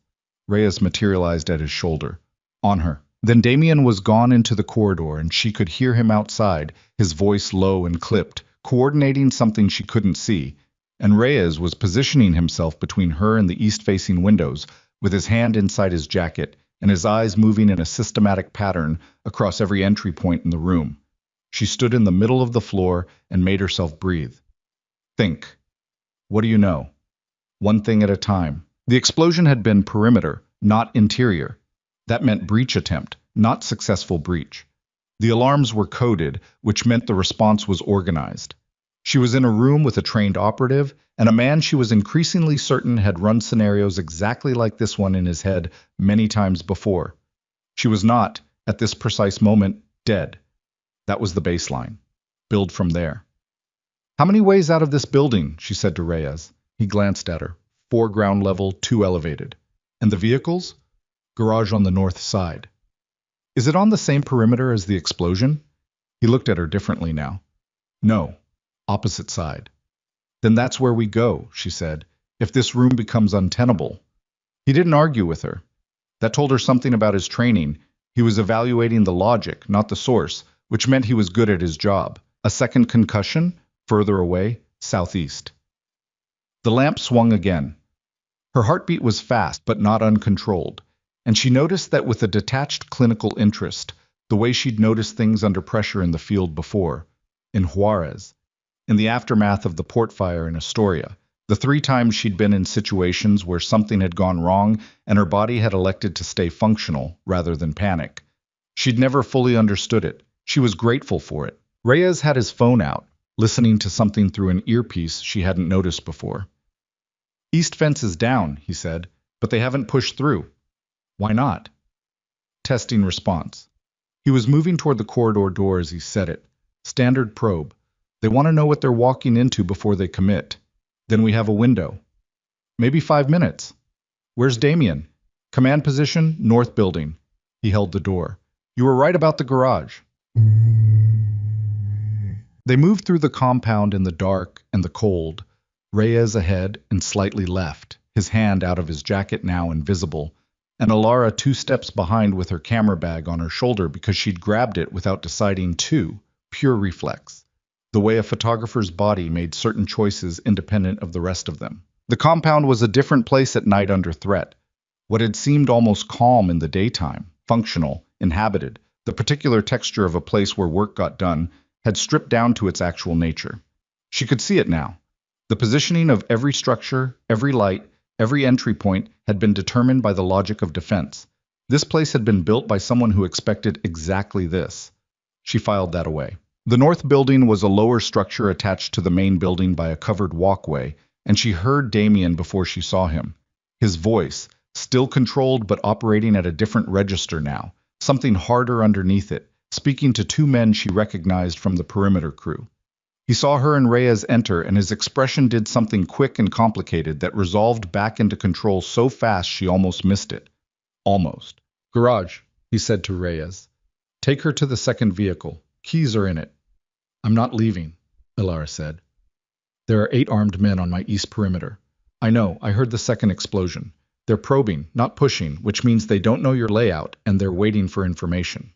materialized at his shoulder. On her. Then Damien was gone into the corridor and she could hear him outside, his voice low and clipped, coordinating something she couldn't see, and Reyes was positioning himself between her and the east-facing windows, with his hand inside his jacket and his eyes moving in a systematic pattern across every entry point in the room. She stood in the middle of the floor and made herself breathe. Think. What do you know? One thing at a time. The explosion had been perimeter, not interior. That meant breach attempt, not successful breach. The alarms were coded, which meant the response was organized. She was in a room with a trained operative, and a man she was increasingly certain had run scenarios exactly like this one in his head many times before. She was not, at this precise moment, dead. That was the baseline. Build from there. How many ways out of this building? She said to Reyes. He glanced at her. 4 ground level, 2 elevated. And the vehicles? Garage on the north side. Is it on the same perimeter as the explosion? He looked at her differently now. No. Opposite side. Then that's where we go, she said, if this room becomes untenable. He didn't argue with her. That told her something about his training. He was evaluating the logic, not the source, which meant he was good at his job. A second concussion, further away, southeast. The lamp swung again. Her heartbeat was fast, but not uncontrolled, and she noticed that with a detached clinical interest, the way she'd noticed things under pressure in the field before, in Juarez, in the aftermath of the port fire in Astoria, the 3 times she'd been in situations where something had gone wrong and her body had elected to stay functional rather than panic. She'd never fully understood it. She was grateful for it. Reyes had his phone out, listening to something through an earpiece she hadn't noticed before. East fence is down, he said, but they haven't pushed through. Why not? Testing response. He was moving toward the corridor door as he said it. Standard probe. They want to know what they're walking into before they commit. Then we have a window. Maybe 5 minutes. Where's Damien? Command position, north building. He held the door. You were right about the garage. They moved through the compound in the dark and the cold, Reyes ahead and slightly left, his hand out of his jacket now invisible, and Alara 2 steps behind with her camera bag on her shoulder because she'd grabbed it without deciding to, pure reflex. The way a photographer's body made certain choices independent of the rest of them. The compound was a different place at night under threat. What had seemed almost calm in the daytime, functional, inhabited, the particular texture of a place where work got done, had stripped down to its actual nature. She could see it now. The positioning of every structure, every light, every entry point had been determined by the logic of defense. This place had been built by someone who expected exactly this. She filed that away. The north building was a lower structure attached to the main building by a covered walkway, and she heard Damien before she saw him. His voice, still controlled but operating at a different register now, something harder underneath it, speaking to 2 men she recognized from the perimeter crew. He saw her and Reyes enter, and his expression did something quick and complicated that resolved back into control so fast she almost missed it. Almost. "Garage," he said to Reyes. "Take her to the second vehicle. Keys are in it." "I'm not leaving," Alara said. "There are 8 armed men on my east perimeter. I know, I heard the second explosion. They're probing, not pushing, which means they don't know your layout, and they're waiting for information."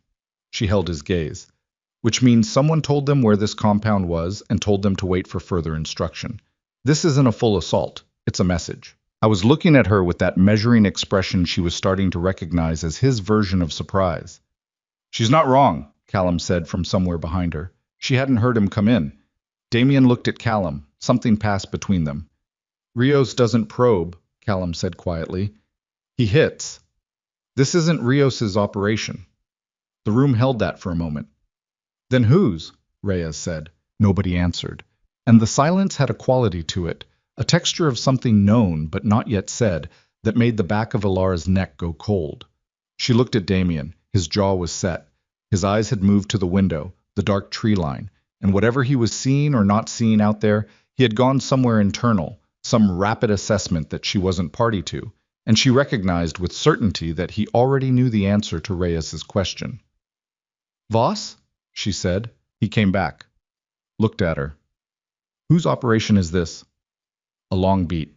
She held his gaze. "Which means someone told them where this compound was and told them to wait for further instruction. This isn't a full assault, it's a message." I was looking at her with that measuring expression she was starting to recognize as his version of surprise. "She's not wrong," Callum said from somewhere behind her. She hadn't heard him come in. Damien looked at Callum. Something passed between them. "Rios doesn't probe," Callum said quietly. "He hits. This isn't Rios's operation." The room held that for a moment. "Then whose?" Reyes said. Nobody answered. And the silence had a quality to it, a texture of something known but not yet said, that made the back of Alara's neck go cold. She looked at Damien. His jaw was set. His eyes had moved to the window, the dark tree line, and whatever he was seeing or not seeing out there, he had gone somewhere internal, some rapid assessment that she wasn't party to, and she recognized with certainty that he already knew the answer to Reyes's question. "Voss?" she said. He came back. Looked at her. "Whose operation is this?" A long beat.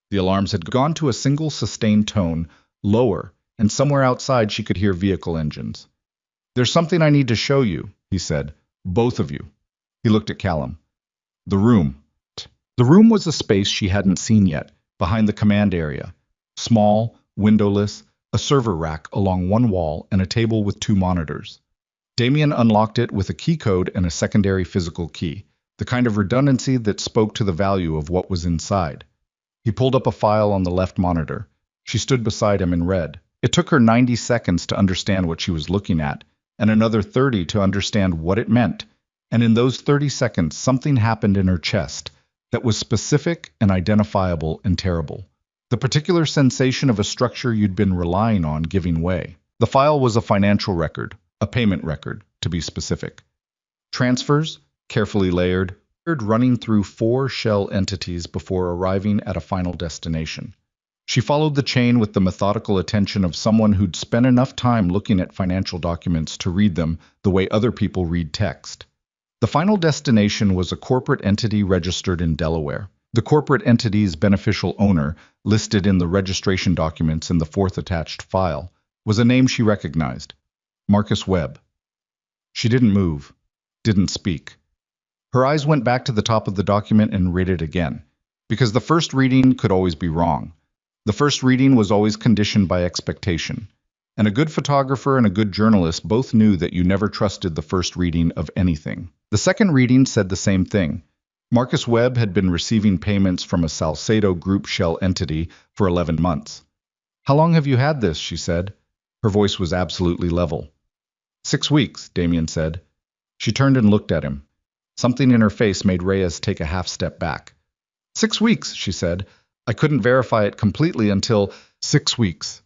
The alarms had gone to a single sustained tone, lower, and somewhere outside she could hear vehicle engines. "There's something I need to show you," he said. "Both of you." He looked at Callum. "The room." The room was a space she hadn't seen yet, behind the command area. Small, windowless, a server rack along one wall, and a table with 2 monitors. Damien unlocked it with a key code and a secondary physical key, the kind of redundancy that spoke to the value of what was inside. He pulled up a file on the left monitor. She stood beside him and read. It took her 90 seconds to understand what she was looking at, and another 30 to understand what it meant. And in those 30 seconds, something happened in her chest that was specific and identifiable and terrible. The particular sensation of a structure you'd been relying on giving way. The file was a financial record, a payment record, to be specific. Transfers, carefully layered, running through 4 shell entities before arriving at a final destination. She followed the chain with the methodical attention of someone who'd spent enough time looking at financial documents to read them the way other people read text. The final destination was a corporate entity registered in Delaware. The corporate entity's beneficial owner, listed in the registration documents in the 4th attached file, was a name she recognized. Marcus Webb. She didn't move, didn't speak. Her eyes went back to the top of the document and read it again, because the first reading could always be wrong. The first reading was always conditioned by expectation. And a good photographer and a good journalist both knew that you never trusted the first reading of anything. The second reading said the same thing. Marcus Webb had been receiving payments from a Salcedo Group shell entity for 11 months. "How long have you had this?" she said. Her voice was absolutely level. 6 weeks, Damien said. She turned and looked at him. Something in her face made Reyes take a half step back. 6 weeks, she said. I couldn't verify it completely until 6 weeks.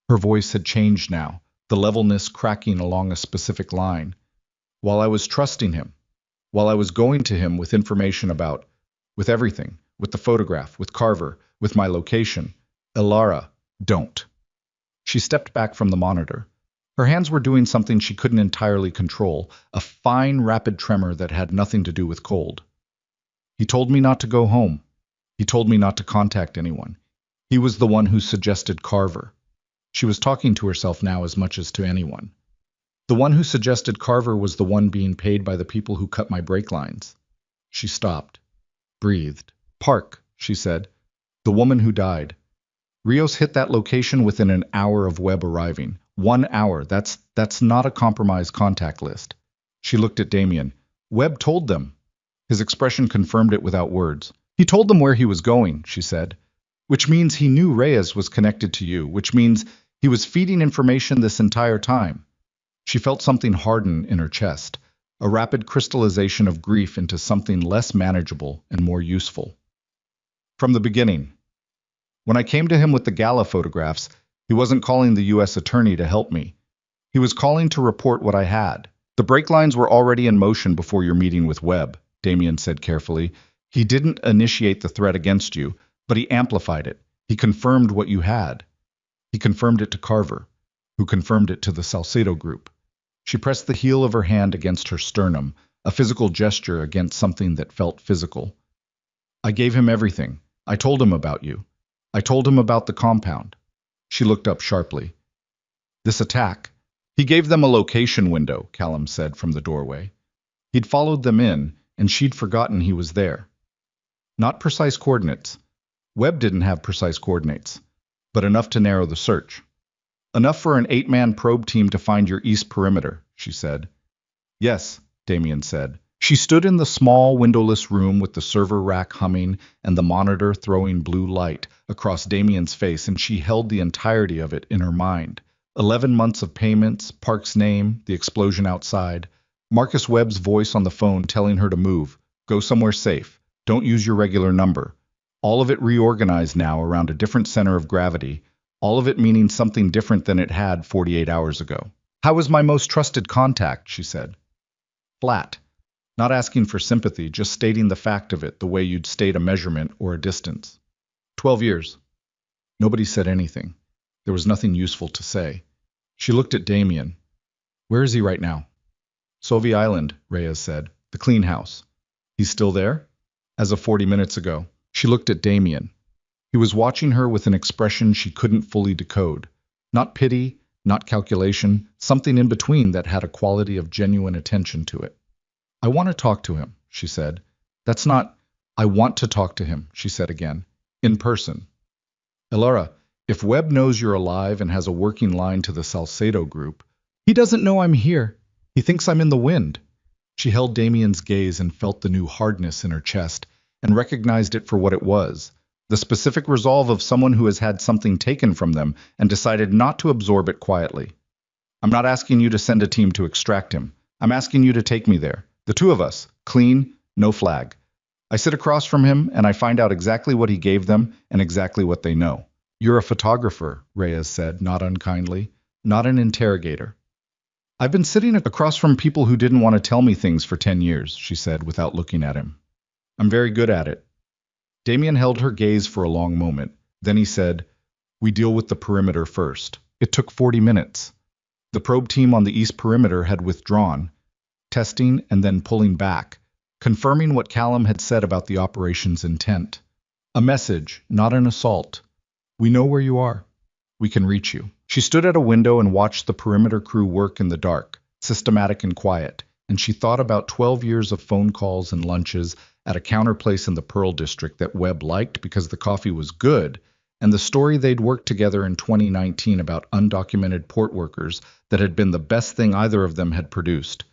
Her voice had changed now, the levelness cracking along a specific line. While I was trusting him, while I was going to him with information about, with everything, with the photograph, with Carver, with my location, Alara, don't. She stepped back from the monitor. Her hands were doing something she couldn't entirely control, a fine, rapid tremor that had nothing to do with cold. He told me not to go home. He told me not to contact anyone. He was the one who suggested Carver. She was talking to herself now as much as to anyone. The one who suggested Carver was the one being paid by the people who cut my brake lines. She stopped, breathed. Park, she said. The woman who died. Rios hit that location within an hour of Webb arriving. 1 hour. That's not a compromised contact list. She looked at Damien. Webb told them. His expression confirmed it without words. He told them where he was going, she said. Which means he knew Reyes was connected to you, which means he was feeding information this entire time. She felt something harden in her chest, a rapid crystallization of grief into something less manageable and more useful. From the beginning. When I came to him with the gala photographs, he wasn't calling the U.S. attorney to help me. He was calling to report what I had. The brake lines were already in motion before your meeting with Webb, Damien said carefully. He didn't initiate the threat against you, but he amplified it. He confirmed what you had. He confirmed it to Carver, who confirmed it to the Salcedo group. She pressed the heel of her hand against her sternum, a physical gesture against something that felt physical. I gave him everything. I told him about you. I told him about the compound. She looked up sharply. This attack. He gave them a location window, Callum said from the doorway. He'd followed them in, and she'd forgotten he was there. Not precise coordinates. Webb didn't have precise coordinates, but enough to narrow the search. Enough for an 8-man probe team to find your east perimeter, she said. Yes, Damien said. She stood in the small, windowless room with the server rack humming and the monitor throwing blue light across Damien's face, and she held the entirety of it in her mind. 11 months of payments, Park's name, the explosion outside, Marcus Webb's voice on the phone telling her to move, go somewhere safe, don't use your regular number. All of it reorganized now around a different center of gravity, all of it meaning something different than it had 48 hours ago. How was my most trusted contact, she said. Flat. Not asking for sympathy, just stating the fact of it the way you'd state a measurement or a distance. 12 years. Nobody said anything. There was nothing useful to say. She looked at Damien. Where is he right now? Sovi Island, Reyes said. The clean house. He's still there? As of 40 minutes ago. She looked at Damien. He was watching her with an expression she couldn't fully decode. Not pity, not calculation, something in between that had a quality of genuine attention to it. I want to talk to him, she said. That's not, I want to talk to him, she said again. In person. Elora, if Webb knows you're alive and has a working line to the Salcedo group, he doesn't know I'm here. He thinks I'm in the wind. She held Damien's gaze and felt the new hardness in her chest and recognized it for what it was, the specific resolve of someone who has had something taken from them and decided not to absorb it quietly. I'm not asking you to send a team to extract him. I'm asking you to take me there. The two of us, clean, no flag. I sit across from him and I find out exactly what he gave them and exactly what they know. You're a photographer, Reyes said, not unkindly, not an interrogator. I've been sitting across from people who didn't want to tell me things for 10 years, she said without looking at him. I'm very good at it. Damien held her gaze for a long moment. Then he said, we deal with the perimeter first. It took 40 minutes. The probe team on the east perimeter had withdrawn, testing and then pulling back, confirming what Callum had said about the operation's intent. A message, not an assault. We know where you are. We can reach you. She stood at a window and watched the perimeter crew work in the dark, systematic and quiet, and she thought about 12 years of phone calls and lunches at a counterplace in the Pearl District that Webb liked because the coffee was good, and the story they'd worked together in 2019 about undocumented port workers that had been the best thing either of them had produced,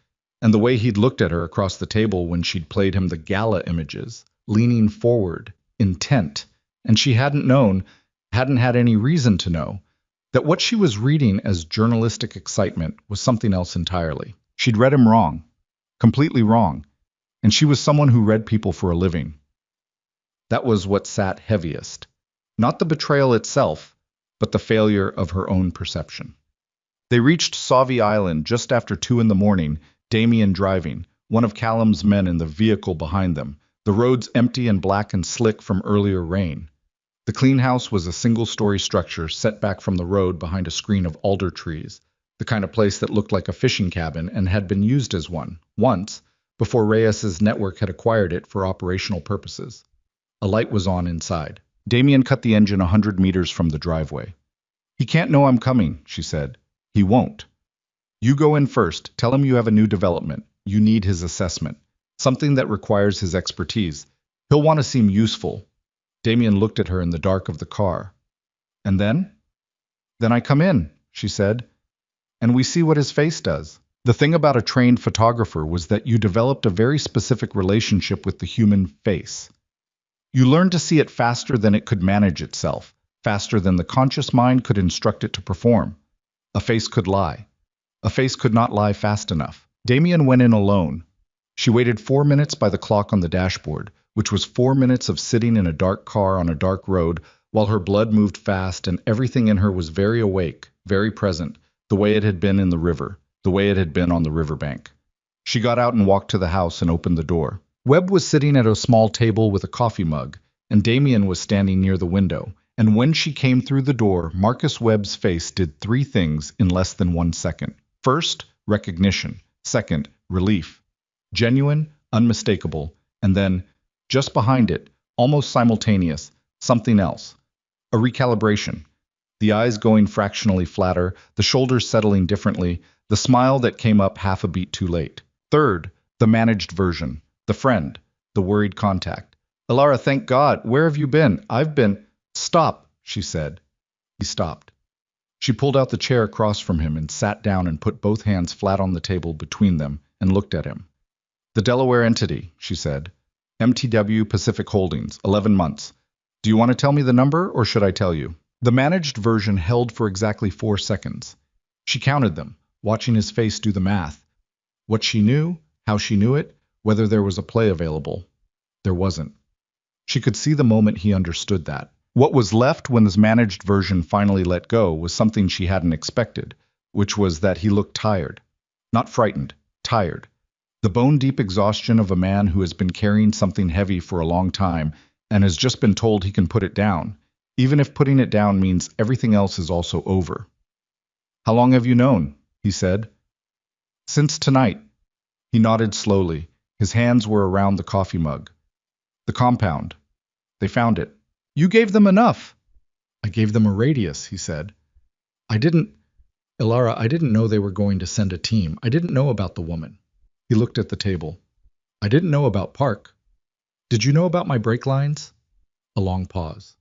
and the way he'd looked at her across the table when she'd played him the gala images, leaning forward, intent, and she hadn't had any reason to know, that what she was reading as journalistic excitement was something else entirely. She'd read him wrong, completely wrong, and she was someone who read people for a living. That was what sat heaviest. Not the betrayal itself, but the failure of her own perception. They reached Sovi Island just after 2 a.m, Damien driving, one of Callum's men in the vehicle behind them, the roads empty and black and slick from earlier rain. The clean house was a single-story structure set back from the road behind a screen of alder trees, the kind of place that looked like a fishing cabin and had been used as one, once, before Reyes's network had acquired it for operational purposes. A light was on inside. Damien cut the engine 100 meters from the driveway. He can't know I'm coming, she said. He won't. You go in first. Tell him you have a new development. You need his assessment. Something that requires his expertise. He'll want to seem useful. Damien looked at her in the dark of the car. And then? Then I come in, she said, and we see what his face does. The thing about a trained photographer was that you developed a very specific relationship with the human face. You learned to see it faster than it could manage itself, faster than the conscious mind could instruct it to perform. A face could lie. A face could not lie fast enough. Damien went in alone. She waited 4 minutes by the clock on the dashboard, which was 4 minutes of sitting in a dark car on a dark road, while her blood moved fast and everything in her was very awake, very present, the way it had been in the river, the way it had been on the riverbank. She got out and walked to the house and opened the door. Webb was sitting at a small table with a coffee mug, and Damien was standing near the window. And when she came through the door, Marcus Webb's face did 3 things in less than 1 second. First, recognition. Second, relief. Genuine, unmistakable. And then, just behind it, almost simultaneous, something else. A recalibration. The eyes going fractionally flatter, the shoulders settling differently, the smile that came up half a beat too late. Third, the managed version. The friend. The worried contact. Elara, thank God. Where have you been? I've been... Stop, she said. He stopped. She pulled out the chair across from him and sat down and put both hands flat on the table between them and looked at him. The Delaware entity, she said. MTW Pacific Holdings, 11 months. Do you want to tell me the number, or should I tell you? The managed version held for exactly 4 seconds. She counted them, watching his face do the math. What she knew, how she knew it, whether there was a play available. There wasn't. She could see the moment he understood that. What was left when this managed version finally let go was something she hadn't expected, which was that he looked tired. Not frightened, tired. The bone-deep exhaustion of a man who has been carrying something heavy for a long time and has just been told he can put it down, even if putting it down means everything else is also over. How long have you known? He said. Since tonight. He nodded slowly. His hands were around the coffee mug. The compound. They found it. You gave them enough. I gave them a radius, he said. Elara, I didn't know they were going to send a team. I didn't know about the woman. He looked at the table. I didn't know about Park. Did you know about my brake lines? A long pause.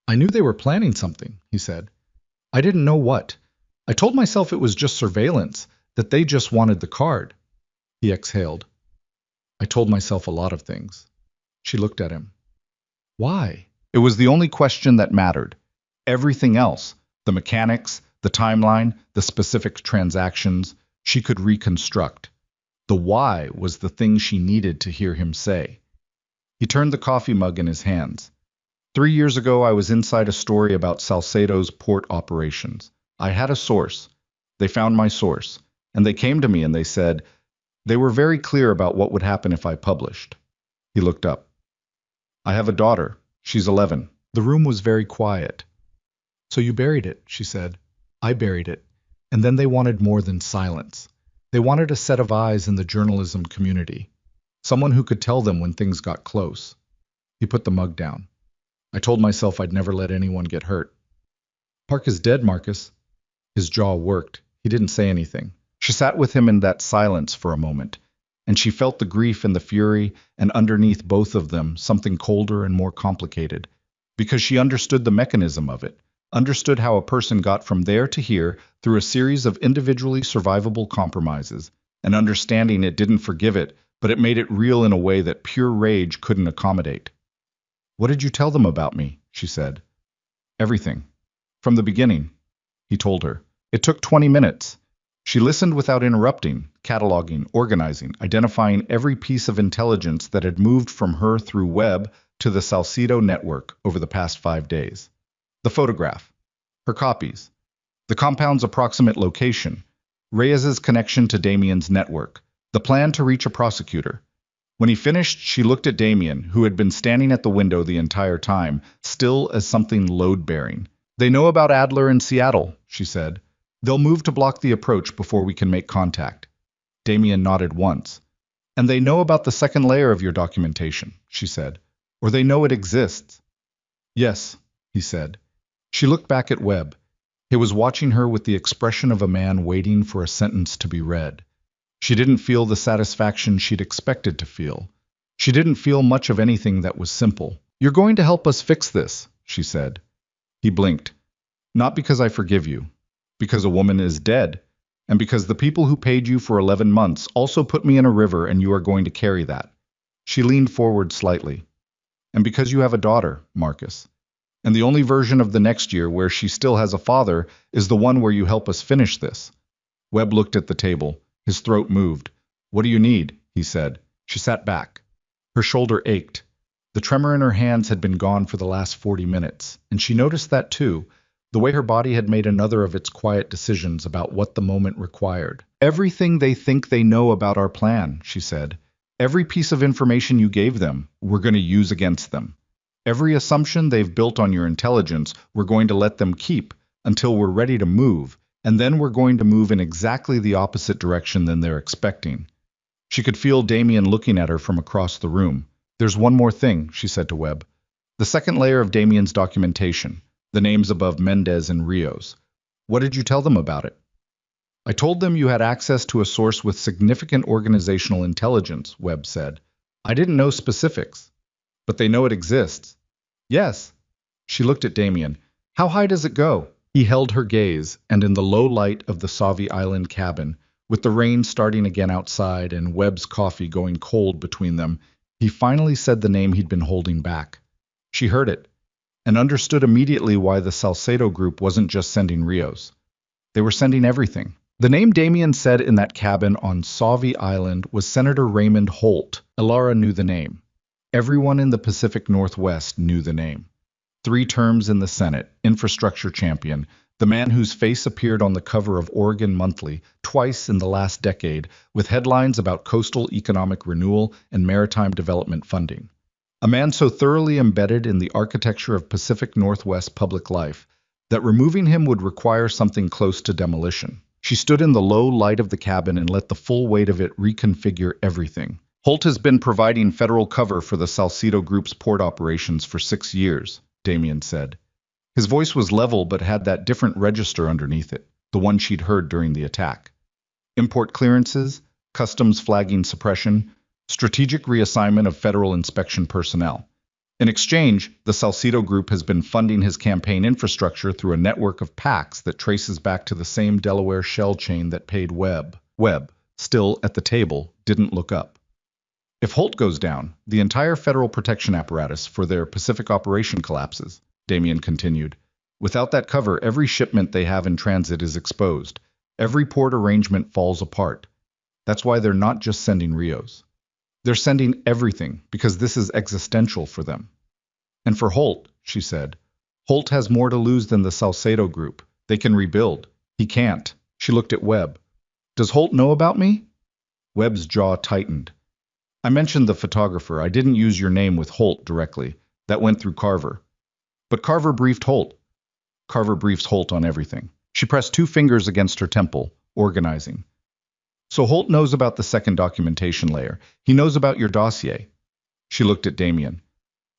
I knew they were planning something, he said. I didn't know what. I told myself it was just surveillance, that they just wanted the card. He exhaled. I told myself a lot of things. She looked at him. Why? It was the only question that mattered. Everything else, the mechanics, the timeline, the specific transactions, she could reconstruct. The why was the thing she needed to hear him say. He turned the coffee mug in his hands. 3 years ago, I was inside a story about Salcedo's port operations. I had a source. They found my source. And they came to me and they said, they were very clear about what would happen if I published. He looked up. I have a daughter. She's 11. The room was very quiet. So you buried it, she said. I buried it. And then they wanted more than silence. They wanted a set of eyes in the journalism community. Someone who could tell them when things got close. He put the mug down. I told myself I'd never let anyone get hurt. Park is dead, Marcus. His jaw worked. He didn't say anything. She sat with him in that silence for a moment, and she felt the grief and the fury, and underneath both of them something colder and more complicated, because she understood the mechanism of it, understood how a person got from there to here through a series of individually survivable compromises, and understanding it didn't forgive it, but it made it real in a way that pure rage couldn't accommodate. What did you tell them about me? She said. Everything. From the beginning, he told her. It took 20 minutes. She listened without interrupting, cataloging, organizing, identifying every piece of intelligence that had moved from her through Webb to the Salcedo network over the past 5 days. The photograph, her copies, the compound's approximate location, Reyes's connection to Damien's network, the plan to reach a prosecutor. When he finished, she looked at Damien, who had been standing at the window the entire time, still as something load-bearing. They know about Adler in Seattle, she said. They'll move to block the approach before we can make contact. Damien nodded once. And they know about the second layer of your documentation, she said. or they know it exists. Yes, he said. She looked back at Webb. He was watching her with the expression of a man waiting for a sentence to be read. She didn't feel the satisfaction she'd expected to feel. She didn't feel much of anything that was simple. You're going to help us fix this, she said. He blinked. Not because I forgive you. Because a woman is dead. And because the people who paid you for 11 months also put me in a river and you are going to carry that. She leaned forward slightly. And because you have a daughter, Marcus. And the only version of the next year where she still has a father is the one where you help us finish this. Webb looked at the table. His throat moved. What do you need? He said. She sat back. Her shoulder ached. The tremor in her hands had been gone for the last 40 minutes, and she noticed that too, the way her body had made another of its quiet decisions about what the moment required. Everything they think they know about our plan, she said. Every piece of information you gave them, we're going to use against them. Every assumption they've built on your intelligence, we're going to let them keep until we're ready to move, and then we're going to move in exactly the opposite direction than they're expecting. She could feel Damien looking at her from across the room. There's one more thing, she said to Webb. The second layer of Damien's documentation, the names above Mendez and Rios. What did you tell them about it? I told them you had access to a source with significant organizational intelligence, Webb said. I didn't know specifics, but they know it exists. Yes. She looked at Damien. How high does it go? He held her gaze, and in the low light of the Savi Island cabin, with the rain starting again outside and Webb's coffee going cold between them, he finally said the name he'd been holding back. She heard it, and understood immediately why the Salcedo group wasn't just sending Rios. They were sending everything. The name Damien said in that cabin on Savi Island was Senator Raymond Holt. Elara knew the name. Everyone in the Pacific Northwest knew the name. 3 terms in the Senate, infrastructure champion, the man whose face appeared on the cover of Oregon Monthly twice in the last decade with headlines about coastal economic renewal and maritime development funding. A man so thoroughly embedded in the architecture of Pacific Northwest public life that removing him would require something close to demolition. She stood in the low light of the cabin and let the full weight of it reconfigure everything. Holt has been providing federal cover for the Salcedo Group's port operations for 6 years, Damien said. His voice was level but had that different register underneath it, the one she'd heard during the attack. Import clearances, customs flagging suppression, strategic reassignment of federal inspection personnel. In exchange, the Salcedo Group has been funding his campaign infrastructure through a network of PACs that traces back to the same Delaware shell chain that paid Webb. Webb, still at the table, didn't look up. If Holt goes down, the entire federal protection apparatus for their Pacific operation collapses, Damien continued. Without that cover, every shipment they have in transit is exposed. Every port arrangement falls apart. That's why they're not just sending Rios. They're sending everything, because this is existential for them. And for Holt, she said, Holt has more to lose than the Salcedo Group. They can rebuild. He can't. She looked at Webb. Does Holt know about me? Webb's jaw tightened. I mentioned the photographer. I didn't use your name with Holt directly. That went through Carver. But Carver briefed Holt. Carver briefs Holt on everything. She pressed 2 fingers against her temple, organizing. So Holt knows about the second documentation layer. He knows about your dossier. She looked at Damien.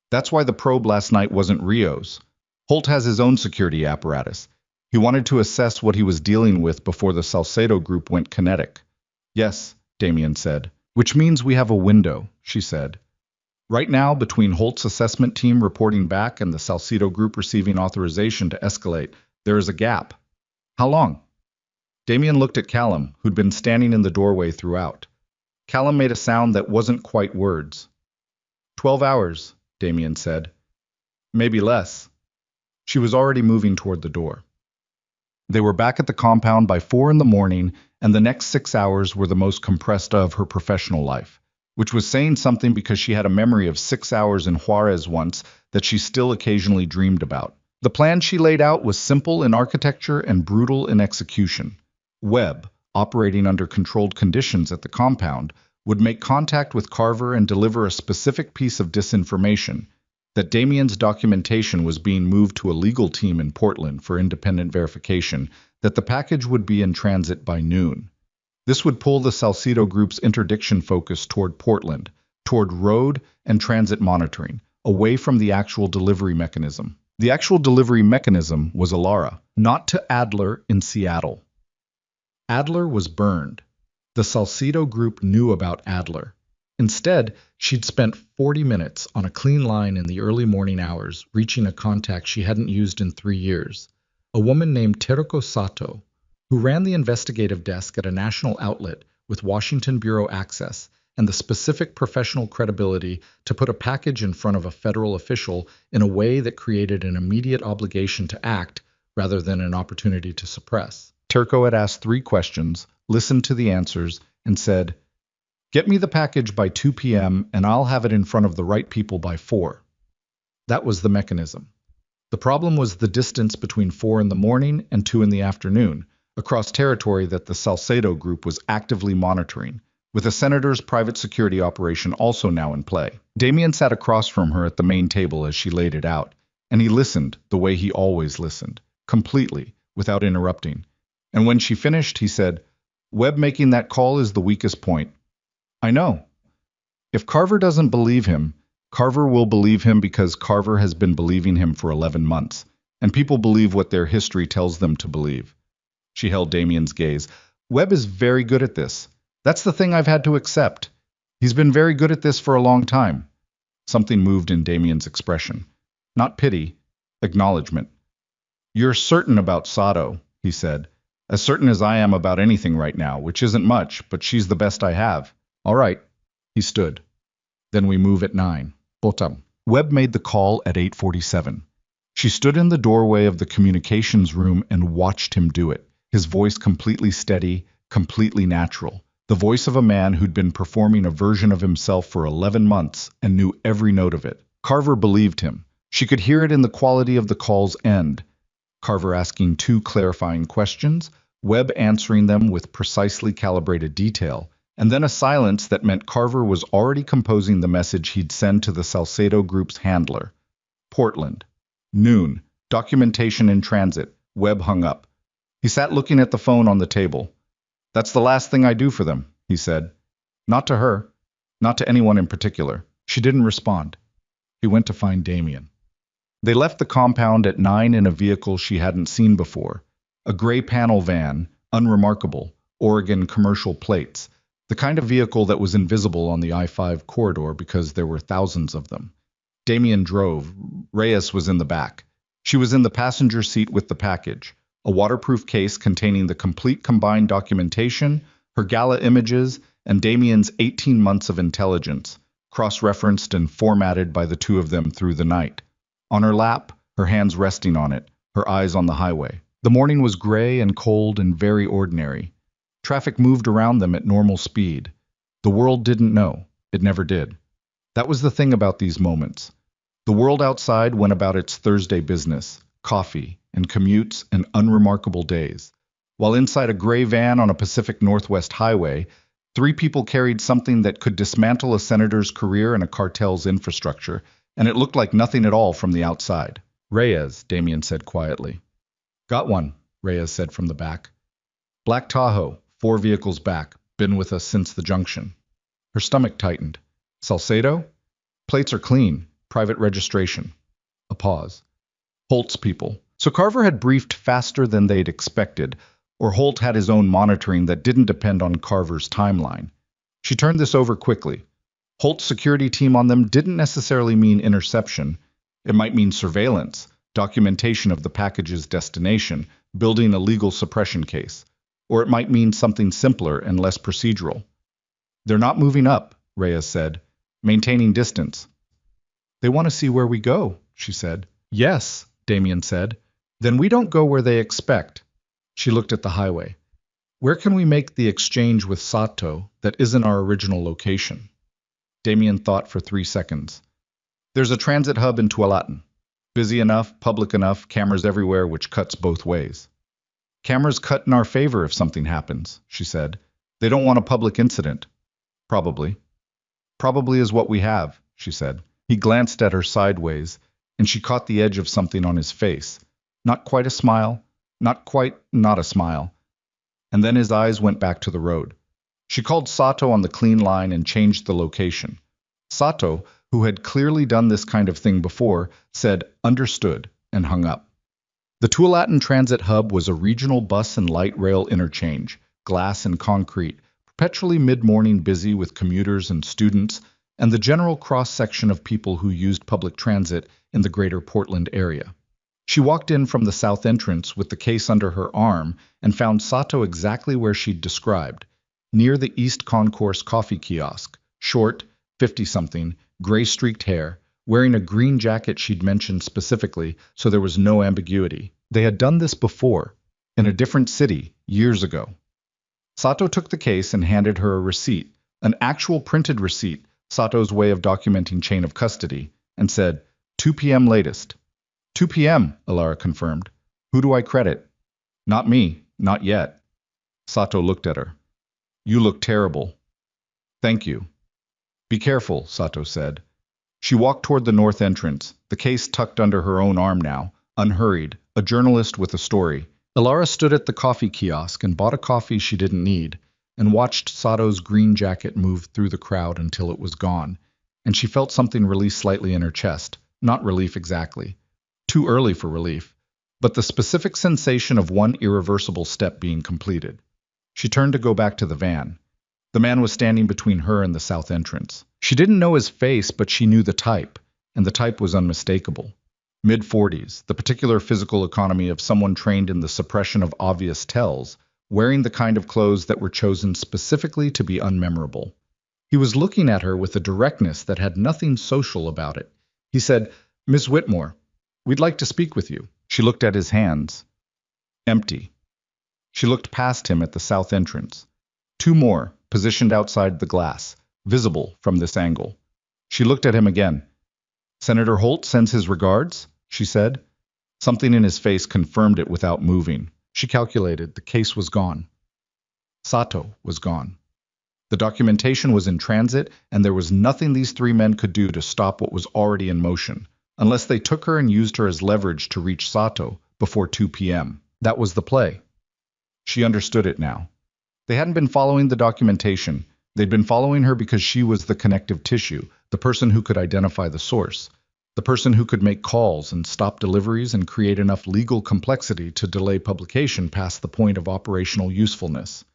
That's why the probe last night wasn't Rios. Holt has his own security apparatus. He wanted to assess what he was dealing with before the Salcedo Group went kinetic. Yes, Damien said. Which means we have a window, she said. Right now, between Holt's assessment team reporting back and the Salcedo Group receiving authorization to escalate, there is a gap. How long? Damien looked at Callum, who'd been standing in the doorway throughout. Callum made a sound that wasn't quite words. 12 hours, Damien said. Maybe less. She was already moving toward the door. They were back at the compound by 4 in the morning, and the next 6 hours were the most compressed of her professional life, which was saying something because she had a memory of 6 hours in Juarez once that she still occasionally dreamed about. The plan she laid out was simple in architecture and brutal in execution. Webb, operating under controlled conditions at the compound, would make contact with Carver and deliver a specific piece of disinformation, that Damien's documentation was being moved to a legal team in Portland for independent verification, that the package would be in transit by noon. This would pull the Salcedo Group's interdiction focus toward Portland, toward road and transit monitoring, away from the actual delivery mechanism. The actual delivery mechanism was Alara, not to Adler in Seattle. Adler was burned. The Salcedo group knew about Adler. Instead, she'd spent 40 minutes on a clean line in the early morning hours, reaching a contact she hadn't used in 3 years, a woman named Tereko Sato, who ran the investigative desk at a national outlet with Washington Bureau access and the specific professional credibility to put a package in front of a federal official in a way that created an immediate obligation to act rather than an opportunity to suppress. Tereko had asked 3 questions, listened to the answers, and said, "Get me the package by 2 p.m. and I'll have it in front of the right people by 4. That was the mechanism. The problem was the distance between 4 in the morning and 2 in the afternoon, across territory that the Salcedo group was actively monitoring, with a senator's private security operation also now in play. Damien sat across from her at the main table as she laid it out, and he listened the way he always listened, completely, without interrupting. And when she finished, he said, "Webb making that call is the weakest point. I know. If Carver doesn't believe him, Carver will believe him because Carver has been believing him for 11 months, and people believe what their history tells them to believe." She held Damien's gaze. "Webb is very good at this. That's the thing I've had to accept. He's been very good at this for a long time." Something moved in Damien's expression. Not pity, acknowledgement. "You're certain about Sato," he said. "As certain as I am about anything right now, which isn't much, but she's the best I have." "All right." He stood. "Then we move at 9. Potam." Webb made the call at 8:47. She stood in the doorway of the communications room and watched him do it, his voice completely steady, completely natural. The voice of a man who'd been performing a version of himself for 11 months and knew every note of it. Carver believed him. She could hear it in the quality of the call's end. Carver asking 2 clarifying questions, Webb answering them with precisely calibrated detail, and then a silence that meant Carver was already composing the message he'd send to the Salcedo group's handler. Portland. Noon. Documentation in transit. Webb hung up. He sat looking at the phone on the table. "That's the last thing I do for them," he said. Not to her. Not to anyone in particular. She didn't respond. He went to find Damien. They left the compound at 9 in a vehicle she hadn't seen before. A gray panel van, unremarkable, Oregon commercial plates, the kind of vehicle that was invisible on the I-5 corridor because there were thousands of them. Damien drove. Reyes was in the back. She was in the passenger seat with the package, a waterproof case containing the complete combined documentation, her gala images, and Damien's 18 months of intelligence, cross-referenced and formatted by the 2 of them through the night. On her lap, her hands resting on it, her eyes on the highway. The morning was gray and cold and very ordinary. Traffic moved around them at normal speed. The world didn't know. It never did. That was the thing about these moments. The world outside went about its Thursday business, coffee, and commutes and unremarkable days. While inside a gray van on a Pacific Northwest highway, 3 people carried something that could dismantle a senator's career and a cartel's infrastructure, and it looked like nothing at all from the outside. "Reyes," Damien said quietly. "Got one," Reyes said from the back. "Black Tahoe, 4 vehicles back, been with us since the junction." Her stomach tightened. "Salcedo?" "Plates are clean, private registration." A pause. "Holt's people." So Carver had briefed faster than they'd expected, or Holt had his own monitoring that didn't depend on Carver's timeline. She turned this over quickly. Holt's security team on them didn't necessarily mean interception. It might mean surveillance, documentation of the package's destination, building a legal suppression case. Or it might mean something simpler and less procedural. "They're not moving up," Reyes said, "maintaining distance." "They want to see where we go," she said. "Yes," Damien said. "Then we don't go where they expect." She looked at the highway. "Where can we make the exchange with Sato that isn't our original location?" Damien thought for 3 seconds. "There's a transit hub in Tualatin. Busy enough, public enough, cameras everywhere, which cuts both ways." "Cameras cut in our favor if something happens," she said. "They don't want a public incident." "Probably." "Probably is what we have," she said. He glanced at her sideways, and she caught the edge of something on his face. Not quite a smile, not quite not a smile. And then his eyes went back to the road. She called Sato on the clean line and changed the location. Sato, who had clearly done this kind of thing before, said, "Understood," and hung up. The Tualatin Transit Hub was a regional bus and light rail interchange, glass and concrete, perpetually mid-morning busy with commuters and students, and the general cross-section of people who used public transit in the greater Portland area. She walked in from the south entrance with the case under her arm and found Sato exactly where she'd described, near the East Concourse coffee kiosk, short, 50-something, gray-streaked hair, wearing a green jacket she'd mentioned specifically, so there was no ambiguity. They had done this before, in a different city, years ago. Sato took the case and handed her a receipt, an actual printed receipt, Sato's way of documenting chain of custody, and said, 2 p.m. latest. 2 p.m., Alara confirmed. Who do I credit? Not me, not yet. Sato looked at her. You look terrible. Thank you. Be careful, Sato said. She walked toward the north entrance, the case tucked under her own arm now, unhurried, a journalist with a story. Alara stood at the coffee kiosk and bought a coffee she didn't need, and watched Sato's green jacket move through the crowd until it was gone, and she felt something release slightly in her chest, not relief exactly. Too early for relief, but the specific sensation of one irreversible step being completed. She turned to go back to the van. The man was standing between her and the south entrance. She didn't know his face, but she knew the type, and the type was unmistakable. Mid-40s, the particular physical economy of someone trained in the suppression of obvious tells, wearing the kind of clothes that were chosen specifically to be unmemorable. He was looking at her with a directness that had nothing social about it. He said, Miss Whitmore, we'd like to speak with you. She looked at his hands. Empty. She looked past him at the south entrance. Two more, positioned outside the glass, visible from this angle. She looked at him again. Senator Holt sends his regards, she said. Something in his face confirmed it without moving. She calculated the case was gone. Sato was gone. The documentation was in transit, and there was nothing these three men could do to stop what was already in motion, unless they took her and used her as leverage to reach Sato before 2 p.m. That was the play. She understood it now. They hadn't been following the documentation. They'd been following her because she was the connective tissue, the person who could identify the source, the person who could make calls and stop deliveries and create enough legal complexity to delay publication past the point of operational usefulness.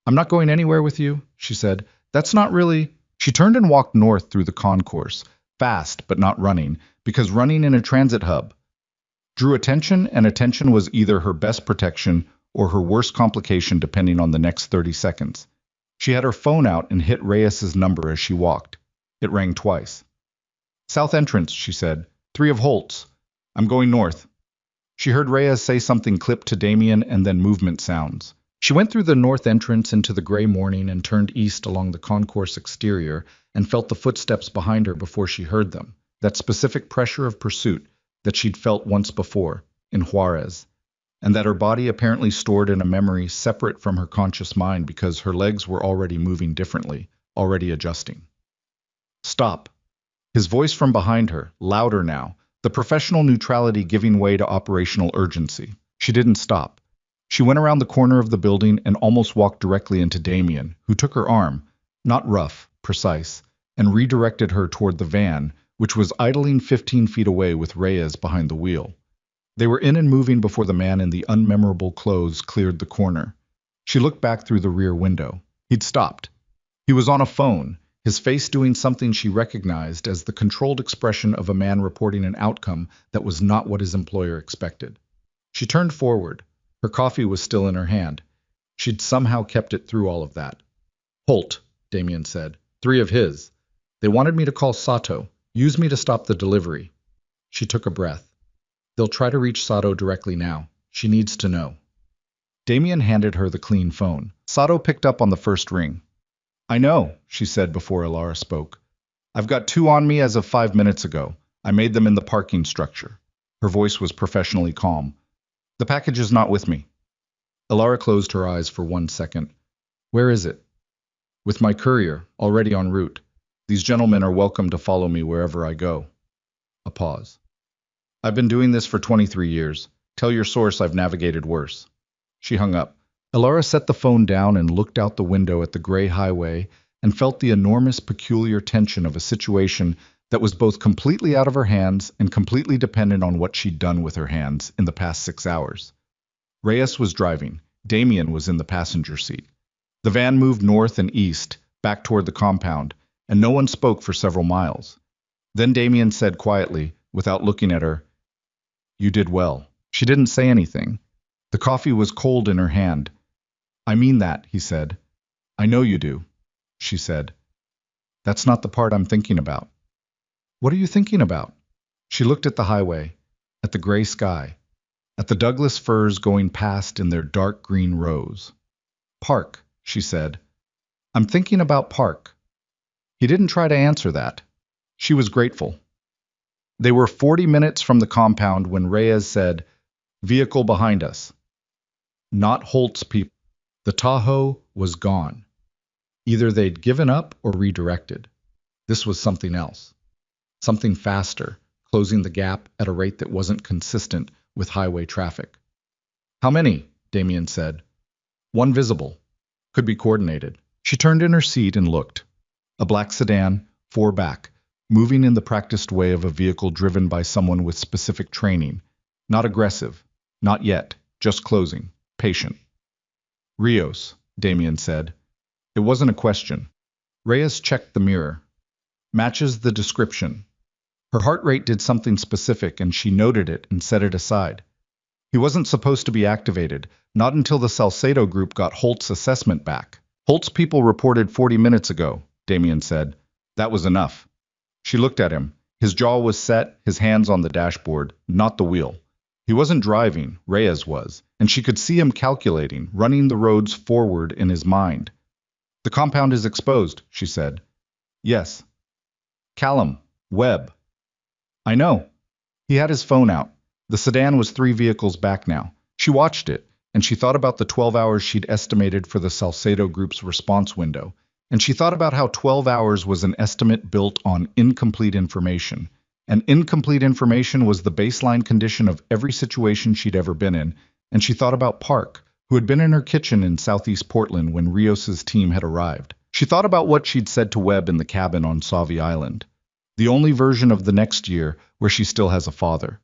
I'm not going anywhere with you, she said. That's not really... She turned and walked north through the concourse, fast but not running, because running in a transit hub drew attention, and attention was either her best protection or her worst complication depending on the next 30 seconds. She had her phone out and hit Reyes's number as she walked. It rang twice. South entrance, she said. 3 of Holt's. I'm going north. She heard Reyes say something clipped to Damien and then movement sounds. She went through the north entrance into the gray morning and turned east along the concourse exterior and felt the footsteps behind her before she heard them, that specific pressure of pursuit that she'd felt once before, in Juarez, and that her body apparently stored in a memory separate from her conscious mind because her legs were already moving differently, already adjusting. Stop. His voice from behind her, louder now, the professional neutrality giving way to operational urgency. She didn't stop. She went around the corner of the building and almost walked directly into Damien, who took her arm, not rough, precise, and redirected her toward the van, which was idling 15 feet away with Reyes behind the wheel. They were in and moving before the man in the unmemorable clothes cleared the corner. She looked back through the rear window. He'd stopped. He was on a phone, his face doing something she recognized as the controlled expression of a man reporting an outcome that was not what his employer expected. She turned forward. Her coffee was still in her hand. She'd somehow kept it through all of that. Holt, Damien said. 3 of his. They wanted me to call Sato. Use me to stop the delivery. She took a breath. They'll try to reach Sato directly now. She needs to know. Damien handed her the clean phone. Sato picked up on the first ring. I know, she said before Alara spoke. I've got 2 on me as of 5 minutes ago. I made them in the parking structure. Her voice was professionally calm. The package is not with me. Alara closed her eyes for 1 second. Where is it? With my courier, already en route. These gentlemen are welcome to follow me wherever I go. A pause. I've been doing this for 23 years. Tell your source I've navigated worse. She hung up. Alara set the phone down and looked out the window at the gray highway and felt the enormous, peculiar tension of a situation that was both completely out of her hands and completely dependent on what she'd done with her hands in the past 6 hours. Reyes was driving. Damien was in the passenger seat. The van moved north and east, back toward the compound, and no one spoke for several miles. Then Damien said quietly, without looking at her, "You did well." She didn't say anything. The coffee was cold in her hand. "I mean that," he said. "I know you do," she said. "That's not the part I'm thinking about." "What are you thinking about?" She looked at the highway, at the gray sky, at the Douglas firs going past in their dark green rows. "Park," she said. "I'm thinking about Park." He didn't try to answer that. She was grateful. They were 40 minutes from the compound when Reyes said, "Vehicle behind us." Not Holt's people. The Tahoe was gone. Either they'd given up or redirected. This was something else. Something faster, closing the gap at a rate that wasn't consistent with highway traffic. "How many?" Damien said. "One visible. Could be coordinated." She turned in her seat and looked. A black sedan, four back, moving in the practiced way of a vehicle driven by someone with specific training. Not aggressive. Not yet. Just closing. Patient. "Rios," Damien said. It wasn't a question. Reyes checked the mirror. "Matches the description." Her heart rate did something specific, and she noted it and set it aside. He wasn't supposed to be activated, not until the Salcedo group got Holt's assessment back. "Holt's people reported 40 minutes ago," Damien said. "That was enough." She looked at him. His jaw was set, his hands on the dashboard, not the wheel. He wasn't driving, Reyes was, and she could see him calculating, running the roads forward in his mind. "The compound is exposed," she said. "Yes." "Callum, Webb." "I know." He had his phone out. The sedan was 3 vehicles back now. She watched it, and she thought about the 12 hours she'd estimated for the Salcedo group's response window. And she thought about how 12 hours was an estimate built on incomplete information. And incomplete information was the baseline condition of every situation she'd ever been in. And she thought about Park, who had been in her kitchen in southeast Portland when Rios's team had arrived. She thought about what she'd said to Webb in the cabin on Sauvie Island. The only version of the next year where she still has a father.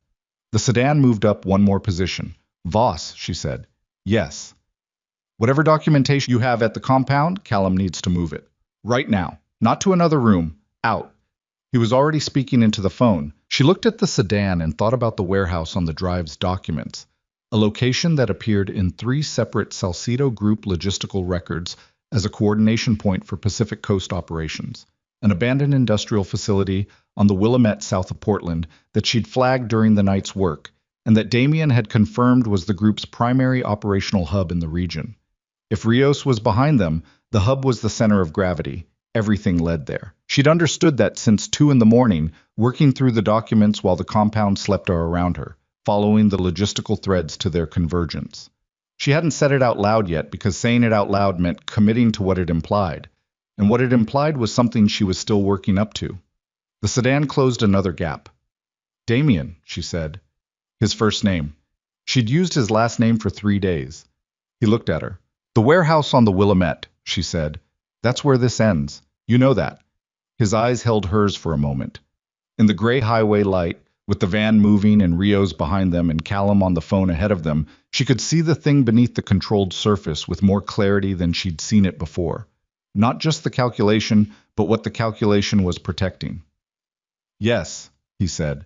The sedan moved up one more position. "Voss," she said. "Yes." "Whatever documentation you have at the compound, Callum needs to move it. Right now. Not to another room. Out." He was already speaking into the phone. She looked at the sedan and thought about the warehouse on the drive's documents, a location that appeared in 3 separate Salcedo Group logistical records as a coordination point for Pacific Coast operations, an abandoned industrial facility on the Willamette south of Portland that she'd flagged during the night's work, and that Damien had confirmed was the group's primary operational hub in the region. If Rios was behind them, the hub was the center of gravity. Everything led there. She'd understood that since 2 in the morning, working through the documents while the compound slept around her, following the logistical threads to their convergence. She hadn't said it out loud yet because saying it out loud meant committing to what it implied. And what it implied was something she was still working up to. The sedan closed another gap. "Damien," she said. His first name. She'd used his last name for 3 days. He looked at her. "The warehouse on the Willamette," she said. "That's where this ends. You know that." His eyes held hers for a moment. In the gray highway light, with the van moving and Rios behind them and Callum on the phone ahead of them, she could see the thing beneath the controlled surface with more clarity than she'd seen it before. Not just the calculation, but what the calculation was protecting. "Yes," he said.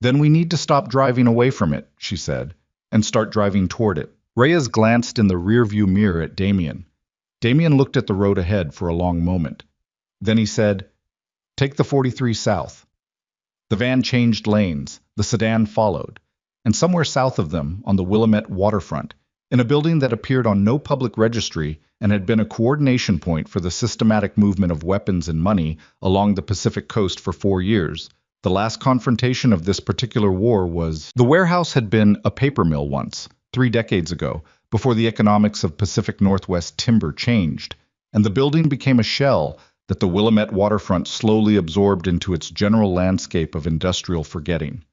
"Then we need to stop driving away from it," she said, "and start driving toward it." Reyes glanced in the rearview mirror at Damien. Damien looked at the road ahead for a long moment. Then he said, "Take the 43 south." The van changed lanes. The sedan followed. And somewhere south of them, on the Willamette waterfront, in a building that appeared on no public registry and had been a coordination point for the systematic movement of weapons and money along the Pacific coast for 4 years, the last confrontation of this particular war was... The warehouse had been a paper mill once, 3 decades ago, before the economics of Pacific Northwest timber changed, and the building became a shell that the Willamette waterfront slowly absorbed into its general landscape of industrial forgetting.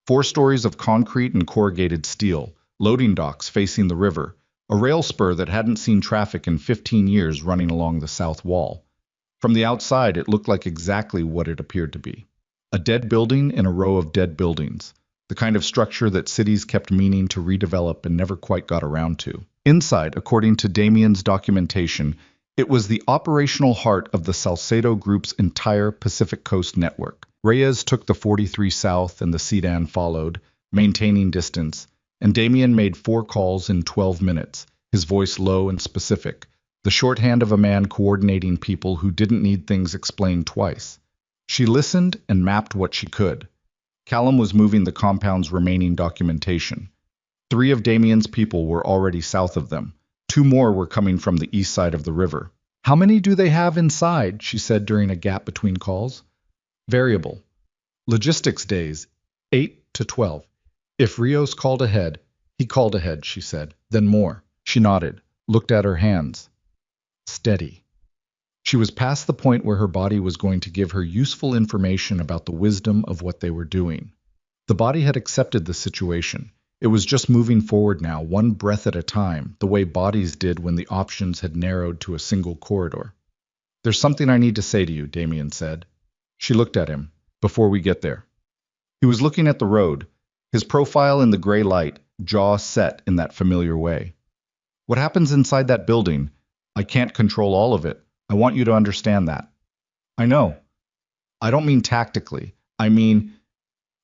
4 stories of concrete and corrugated steel, loading docks facing the river, a rail spur that hadn't seen traffic in 15 years running along the south wall. From the outside, it looked like exactly what it appeared to be. A dead building in a row of dead buildings, the kind of structure that cities kept meaning to redevelop and never quite got around to. Inside, according to Damien's documentation, it was the operational heart of the Salcedo Group's entire Pacific Coast network. Reyes took the 43 South and the sedan followed, maintaining distance, and Damien made 4 calls in 12 minutes, his voice low and specific, the shorthand of a man coordinating people who didn't need things explained twice. She listened and mapped what she could. Callum was moving the compound's remaining documentation. 3 of Damien's people were already south of them. 2 more were coming from the east side of the river. How many do they have inside? She said during a gap between calls. Variable. Logistics days, 8 to 12. If Rios called ahead, he called ahead, she said. Then more. She nodded, looked at her hands. Steady. She was past the point where her body was going to give her useful information about the wisdom of what they were doing. The body had accepted the situation. It was just moving forward now, one breath at a time, the way bodies did when the options had narrowed to a single corridor. There's something I need to say to you, Damien said. She looked at him. Before we get there. He was looking at the road, his profile in the gray light, jaw set in that familiar way. What happens inside that building? I can't control all of it. I want you to understand that. I know. I don't mean tactically. I mean...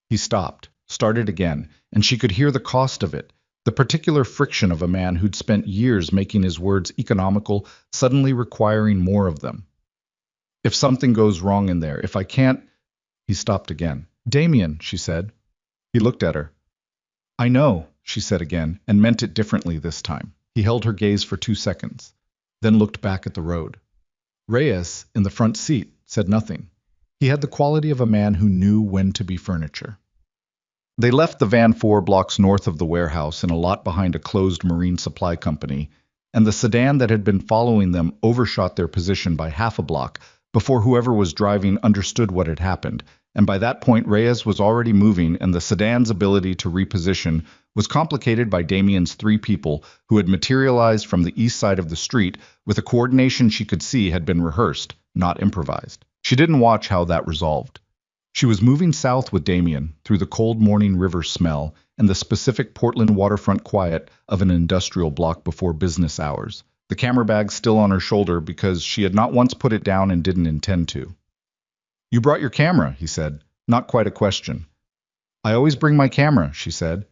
He stopped, started again, and she could hear the cost of it, the particular friction of a man who'd spent years making his words economical, suddenly requiring more of them. If something goes wrong in there, if I can't... He stopped again. Damien, she said. He looked at her. I know, she said again, and meant it differently this time. He held her gaze for 2 seconds, then looked back at the road. Reyes, in the front seat, said nothing. He had the quality of a man who knew when to be furniture. They left the van 4 blocks north of the warehouse in a lot behind a closed marine supply company, and the sedan that had been following them overshot their position by half a block before whoever was driving understood what had happened, and by that point Reyes was already moving and the sedan's ability to reposition was complicated by Damien's 3 people who had materialized from the east side of the street with a coordination she could see had been rehearsed, not improvised. She didn't watch how that resolved. She was moving south with Damien through the cold morning river smell and the specific Portland waterfront quiet of an industrial block before business hours, the camera bag still on her shoulder because she had not once put it down and didn't intend to. You brought your camera, he said, not quite a question. I always bring my camera, she said.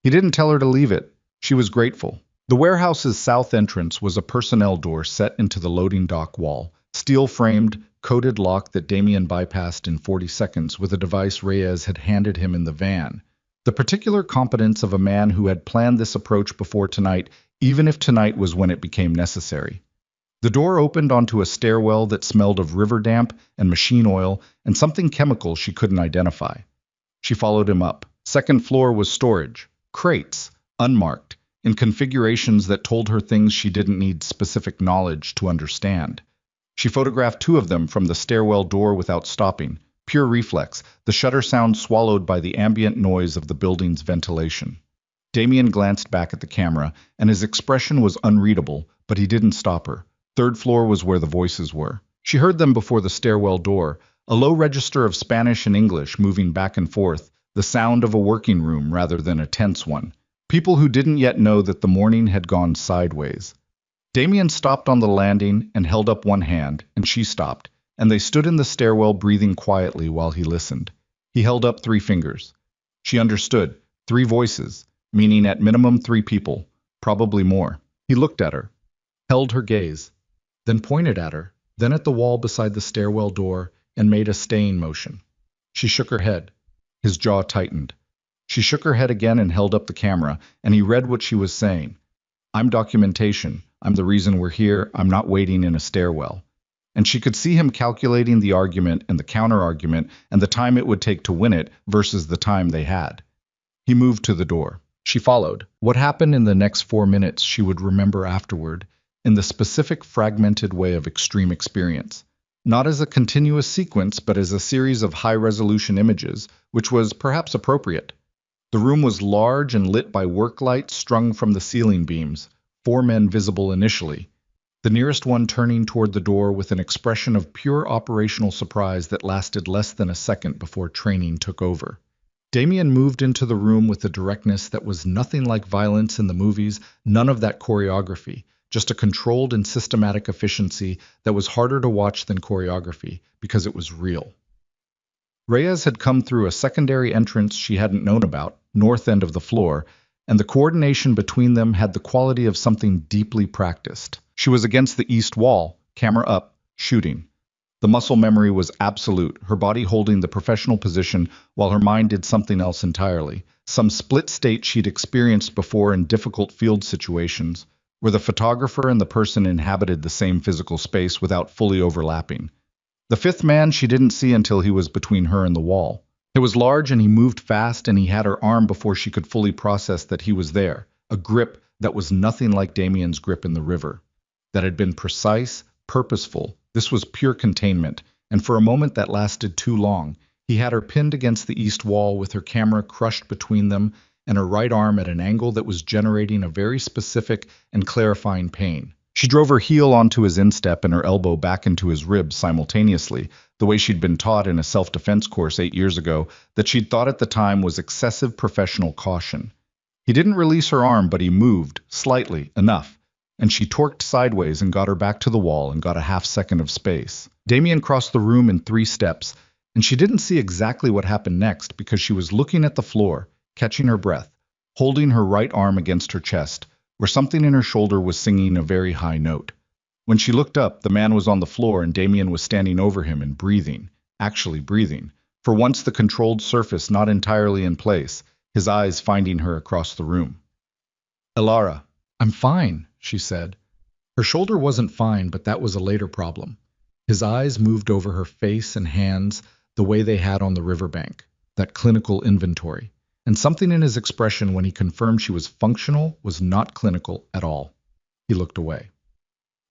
He didn't tell her to leave it. She was grateful. The warehouse's south entrance was a personnel door set into the loading dock wall, steel-framed, coated lock that Damien bypassed in 40 seconds with a device Reyes had handed him in the van. The particular competence of a man who had planned this approach before tonight, even if tonight was when it became necessary. The door opened onto a stairwell that smelled of river damp and machine oil and something chemical she couldn't identify. She followed him up. Second floor was storage, crates, unmarked, in configurations that told her things she didn't need specific knowledge to understand. She photographed 2 of them from the stairwell door without stopping, pure reflex, the shutter sound swallowed by the ambient noise of the building's ventilation. Damien glanced back at the camera, and his expression was unreadable, but he didn't stop her. 3rd floor was where the voices were. She heard them before the stairwell door, a low register of Spanish and English moving back and forth, the sound of a working room rather than a tense one. People who didn't yet know that the morning had gone sideways. Damien stopped on the landing and held up one hand, and she stopped, and they stood in the stairwell breathing quietly while he listened. He held up 3 fingers. She understood. 3 voices, meaning at minimum 3 people, probably more. He looked at her, held her gaze, then pointed at her, then at the wall beside the stairwell door, and made a staying motion. She shook her head. His jaw tightened. She shook her head again and held up the camera, and he read what she was saying. I'm documentation. I'm the reason we're here. I'm not waiting in a stairwell. And she could see him calculating the argument and the counter-argument and the time it would take to win it versus the time they had. He moved to the door. She followed. What happened in the next 4 minutes she would remember afterward, in the specific fragmented way of extreme experience. Not as a continuous sequence, but as a series of high-resolution images, which was perhaps appropriate. The room was large and lit by work lights strung from the ceiling beams, 4 men visible initially. the nearest one turning toward the door with an expression of pure operational surprise that lasted less than a second before training took over. Damien moved into the room with a directness that was nothing like violence in the movies, none of that choreography, just a controlled and systematic efficiency that was harder to watch than choreography because it was real. Reyes had come through a secondary entrance she hadn't known about, north end of the floor, and the coordination between them had the quality of something deeply practiced. She was against the east wall, camera up, shooting. The muscle memory was absolute, her body holding the professional position while her mind did something else entirely, some split state she'd experienced before in difficult field situations, where the photographer and the person inhabited the same physical space without fully overlapping. The fifth man she didn't see until he was between her and the wall. It was large and he moved fast and he had her arm before she could fully process that he was there, a grip that was nothing like Damien's grip in the river. That had been precise, purposeful. This was pure containment, and for a moment that lasted too long. He had her pinned against the east wall with her camera crushed between them and her right arm at an angle that was generating a very specific and clarifying pain. She drove her heel onto his instep and her elbow back into his ribs simultaneously, the way she'd been taught in a self-defense course 8 years ago that she'd thought at the time was excessive professional caution. He didn't release her arm, but he moved, slightly, enough, and she torqued sideways and got her back to the wall and got a half-second of space. Damien crossed the room in 3 steps, and she didn't see exactly what happened next because she was looking at the floor, catching her breath, holding her right arm against her chest, where something in her shoulder was singing a very high note. When she looked up, the man was on the floor and Damien was standing over him and breathing, actually breathing, for once the controlled surface not entirely in place, his eyes finding her across the room. "Elara, I'm fine," she said. Her shoulder wasn't fine, but that was a later problem. His eyes moved over her face and hands the way they had on the riverbank, that clinical inventory. And something in his expression when he confirmed she was functional was not clinical at all. He looked away.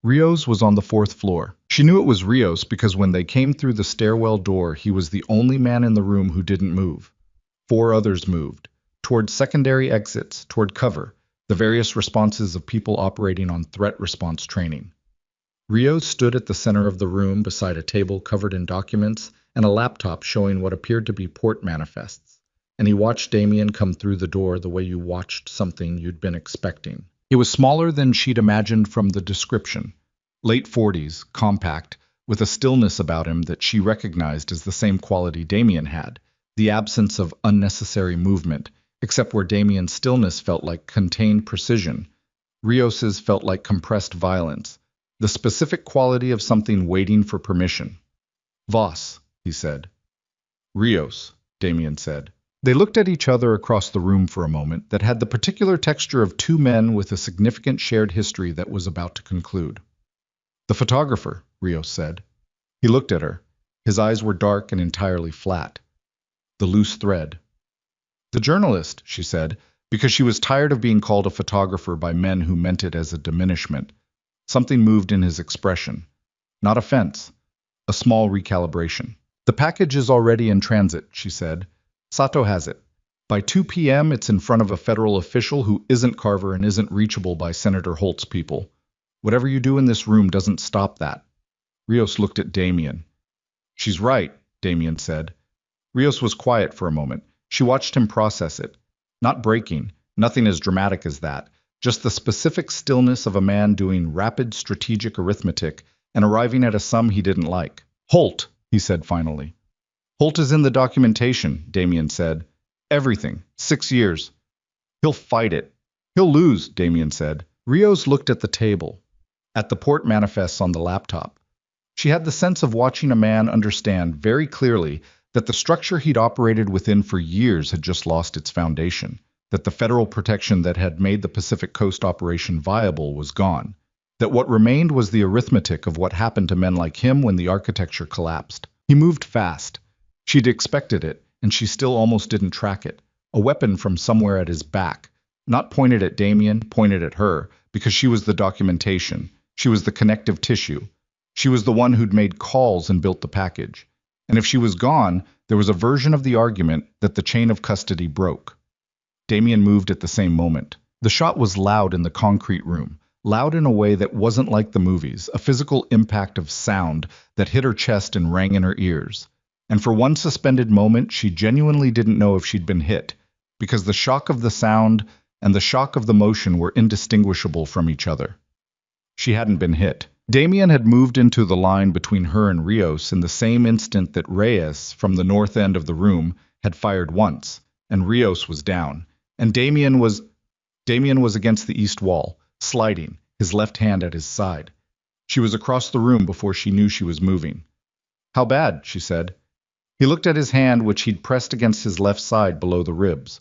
Rios was on the 4th floor. She knew it was Rios because when they came through the stairwell door, he was the only man in the room who didn't move. 4 others moved, toward secondary exits, toward cover, the various responses of people operating on threat response training. Rios stood at the center of the room beside a table covered in documents and a laptop showing what appeared to be port manifests, and he watched Damien come through the door the way you watched something you'd been expecting. He was smaller than she'd imagined from the description. Late 40s, compact, with a stillness about him that she recognized as the same quality Damien had, the absence of unnecessary movement, except where Damien's stillness felt like contained precision. Rios's felt like compressed violence, the specific quality of something waiting for permission. "Voss," he said. "Rios," Damien said. They looked at each other across the room for a moment that had the particular texture of 2 men with a significant shared history that was about to conclude. "The photographer," Rios said. He looked at her. His eyes were dark and entirely flat. "The loose thread." "The journalist," she said, because she was tired of being called a photographer by men who meant it as a diminishment. Something moved in his expression. Not offense. A small recalibration. "The package is already in transit," she said. "Sato has it. By 2 p.m. it's in front of a federal official who isn't Carver and isn't reachable by Senator Holt's people. Whatever you do in this room doesn't stop that." Rios looked at Damien. "She's right," Damien said. Rios was quiet for a moment. She watched him process it. Not breaking, nothing as dramatic as that, just the specific stillness of a man doing rapid strategic arithmetic and arriving at a sum he didn't like. "Holt," he said finally. "Holt is in the documentation," Damien said. "Everything. 6 years. He'll fight it." "He'll lose," Damien said. Rios looked at the table, at the port manifests on the laptop. She had the sense of watching a man understand very clearly that the structure he'd operated within for years had just lost its foundation, that the federal protection that had made the Pacific Coast operation viable was gone, that what remained was the arithmetic of what happened to men like him when the architecture collapsed. He moved fast. She'd expected it, and she still almost didn't track it. A weapon from somewhere at his back, not pointed at Damien, pointed at her, because she was the documentation. She was the connective tissue. She was the one who'd made calls and built the package. And if she was gone, there was a version of the argument that the chain of custody broke. Damien moved at the same moment. The shot was loud in the concrete room, loud in a way that wasn't like the movies, a physical impact of sound that hit her chest and rang in her ears. And for one suspended moment, she genuinely didn't know if she'd been hit, because the shock of the sound and the shock of the motion were indistinguishable from each other. She hadn't been hit. Damien had moved into the line between her and Rios in the same instant that Reyes, from the north end of the room, had fired once, and Rios was down, and Damien was against the east wall, sliding, his left hand at his side. She was across the room before she knew she was moving. "How bad?" she said. He looked at his hand, which he'd pressed against his left side below the ribs.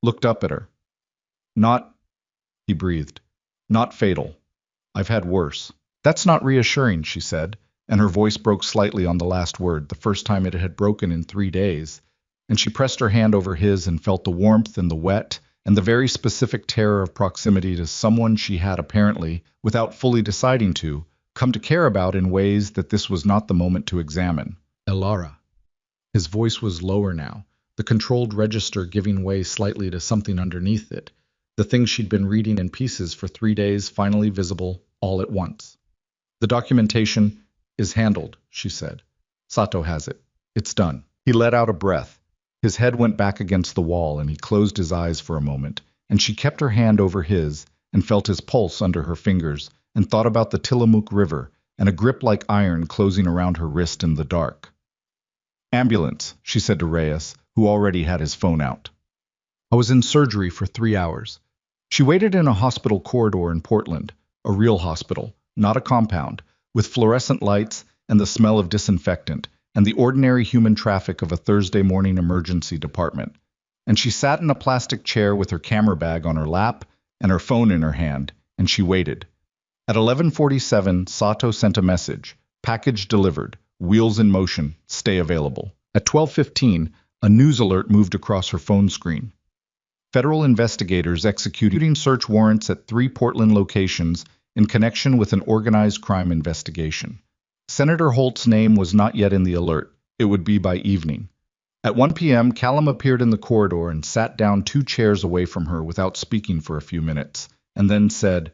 Looked up at her. "Not," he breathed. "Not fatal. I've had worse." "That's not reassuring," she said, and her voice broke slightly on the last word, the first time it had broken in 3 days. And she pressed her hand over his and felt the warmth and the wet, and the very specific terror of proximity to someone she had apparently, without fully deciding to, come to care about in ways that this was not the moment to examine. "Elara." His voice was lower now, the controlled register giving way slightly to something underneath it, the thing she'd been reading in pieces for 3 days finally visible all at once. "The documentation is handled," she said. "Sato has it. It's done." He let out a breath. His head went back against the wall and he closed his eyes for a moment, and she kept her hand over his and felt his pulse under her fingers and thought about the Tillamook River and a grip like iron closing around her wrist in the dark. "Ambulance," she said to Reyes, who already had his phone out. "I was in surgery for 3 hours." She waited in a hospital corridor in Portland, a real hospital, not a compound, with fluorescent lights and the smell of disinfectant, and the ordinary human traffic of a Thursday morning emergency department. And she sat in a plastic chair with her camera bag on her lap and her phone in her hand, and she waited. At 11:47, Sato sent a message, "Package delivered, wheels in motion, stay available." At 12:15, a news alert moved across her phone screen. Federal investigators executing search warrants at 3 Portland locations in connection with an organized crime investigation. Senator Holt's name was not yet in the alert. It would be by evening. At 1 p.m., Callum appeared in the corridor and sat down 2 chairs away from her without speaking for a few minutes, and then said,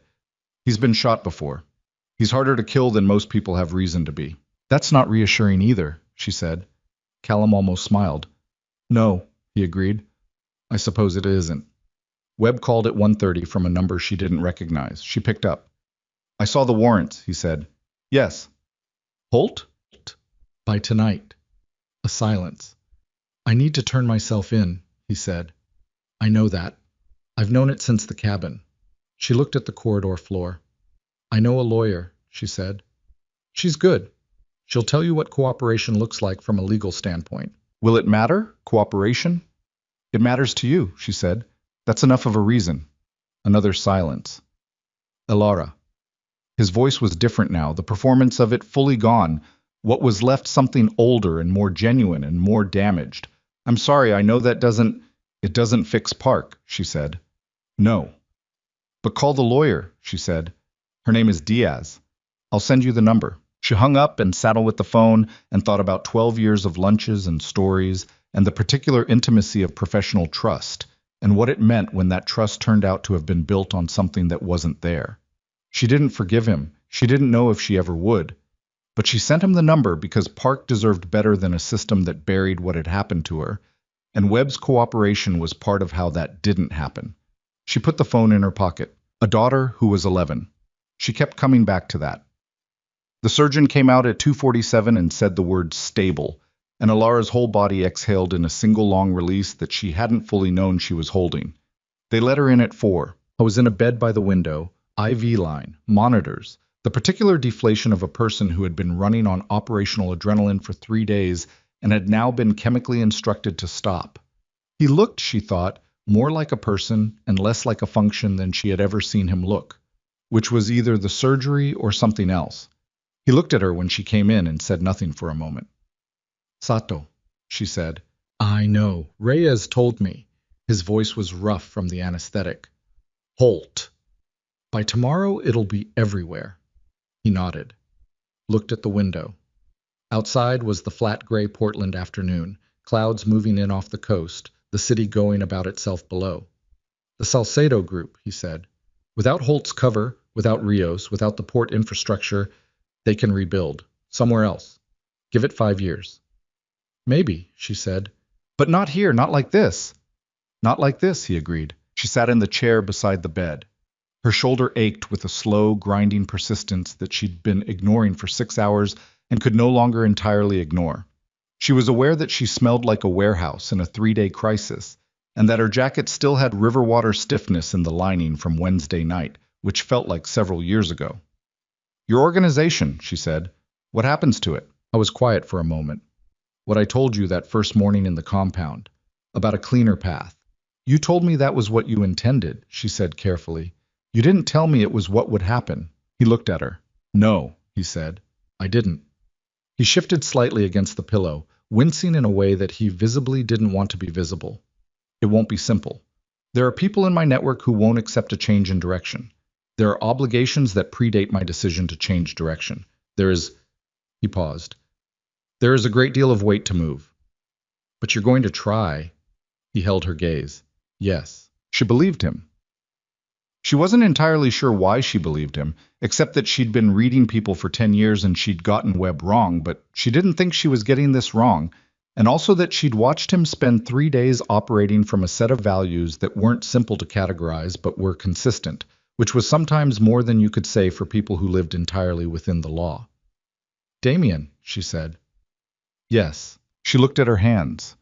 "He's been shot before. He's harder to kill than most people have reason to be." "That's not reassuring either," she said. Callum almost smiled. "No," he agreed. "I suppose it isn't." Webb called at 1:30 from a number she didn't recognize. She picked up. "I saw the warrants," he said. "Yes." "Holt?" "By tonight." A silence. "I need to turn myself in," he said. "I know that. I've known it since the cabin." She looked at the corridor floor. "I know a lawyer," she said. "She's good. She'll tell you what cooperation looks like from a legal standpoint." "Will it matter? Cooperation?" "It matters to you," she said. "That's enough of a reason." Another silence. "Elara." His voice was different now, the performance of it fully gone. What was left something older and more genuine and more damaged. "I'm sorry, I know that it doesn't fix Park," she said. "No." "But call the lawyer," she said. "Her name is Diaz. I'll send you the number." She hung up and saddled with the phone and thought about 12 years of lunches and stories and the particular intimacy of professional trust and what it meant when that trust turned out to have been built on something that wasn't there. She didn't forgive him. She didn't know if she ever would. But she sent him the number because Park deserved better than a system that buried what had happened to her, and Webb's cooperation was part of how that didn't happen. She put the phone in her pocket. A daughter who was 11. She kept coming back to that. The surgeon came out at 2:47 and said the word stable, and Elara's whole body exhaled in a single long release that she hadn't fully known she was holding. They let her in at 4. I was in a bed by the window, IV line, monitors, the particular deflation of a person who had been running on operational adrenaline for 3 days and had now been chemically instructed to stop. He looked, she thought, more like a person and less like a function than she had ever seen him look, which was either the surgery or something else. He looked at her when she came in and said nothing for a moment. "Sato," she said. "I know. Reyes told me." His voice was rough from the anesthetic. "Holt. By tomorrow it'll be everywhere." He nodded. Looked at the window. Outside was the flat gray Portland afternoon, clouds moving in off the coast, the city going about itself below. "The Salcedo group," he said. "Without Holt's cover, without Rios, without the port infrastructure, they can rebuild. Somewhere else. Give it 5 years. Maybe, she said. But not here, not like this. Not like this, he agreed. She sat in the chair beside the bed. Her shoulder ached with a slow, grinding persistence that she'd been ignoring for 6 hours and could no longer entirely ignore. She was aware that she smelled like a warehouse in a 3-day crisis, and that her jacket still had river water stiffness in the lining from Wednesday night, which felt like several years ago. Your organization, she said. What happens to it? I was quiet for a moment. What I told you that first morning in the compound, about a cleaner path. You told me that was what you intended, she said carefully. You didn't tell me it was what would happen. He looked at her. No, he said. I didn't. He shifted slightly against the pillow, wincing in a way that he visibly didn't want to be visible. It won't be simple. There are people in my network who won't accept a change in direction. There are obligations that predate my decision to change direction. He paused. There is a great deal of weight to move. But you're going to try. He held her gaze. Yes. She believed him. She wasn't entirely sure why she believed him, except that she'd been reading people for 10 years and she'd gotten Webb wrong, but she didn't think she was getting this wrong, and also that she'd watched him spend 3 days operating from a set of values that weren't simple to categorize but were consistent, which was sometimes more than you could say for people who lived entirely within the law. Damien, she said. Yes. She looked at her hands.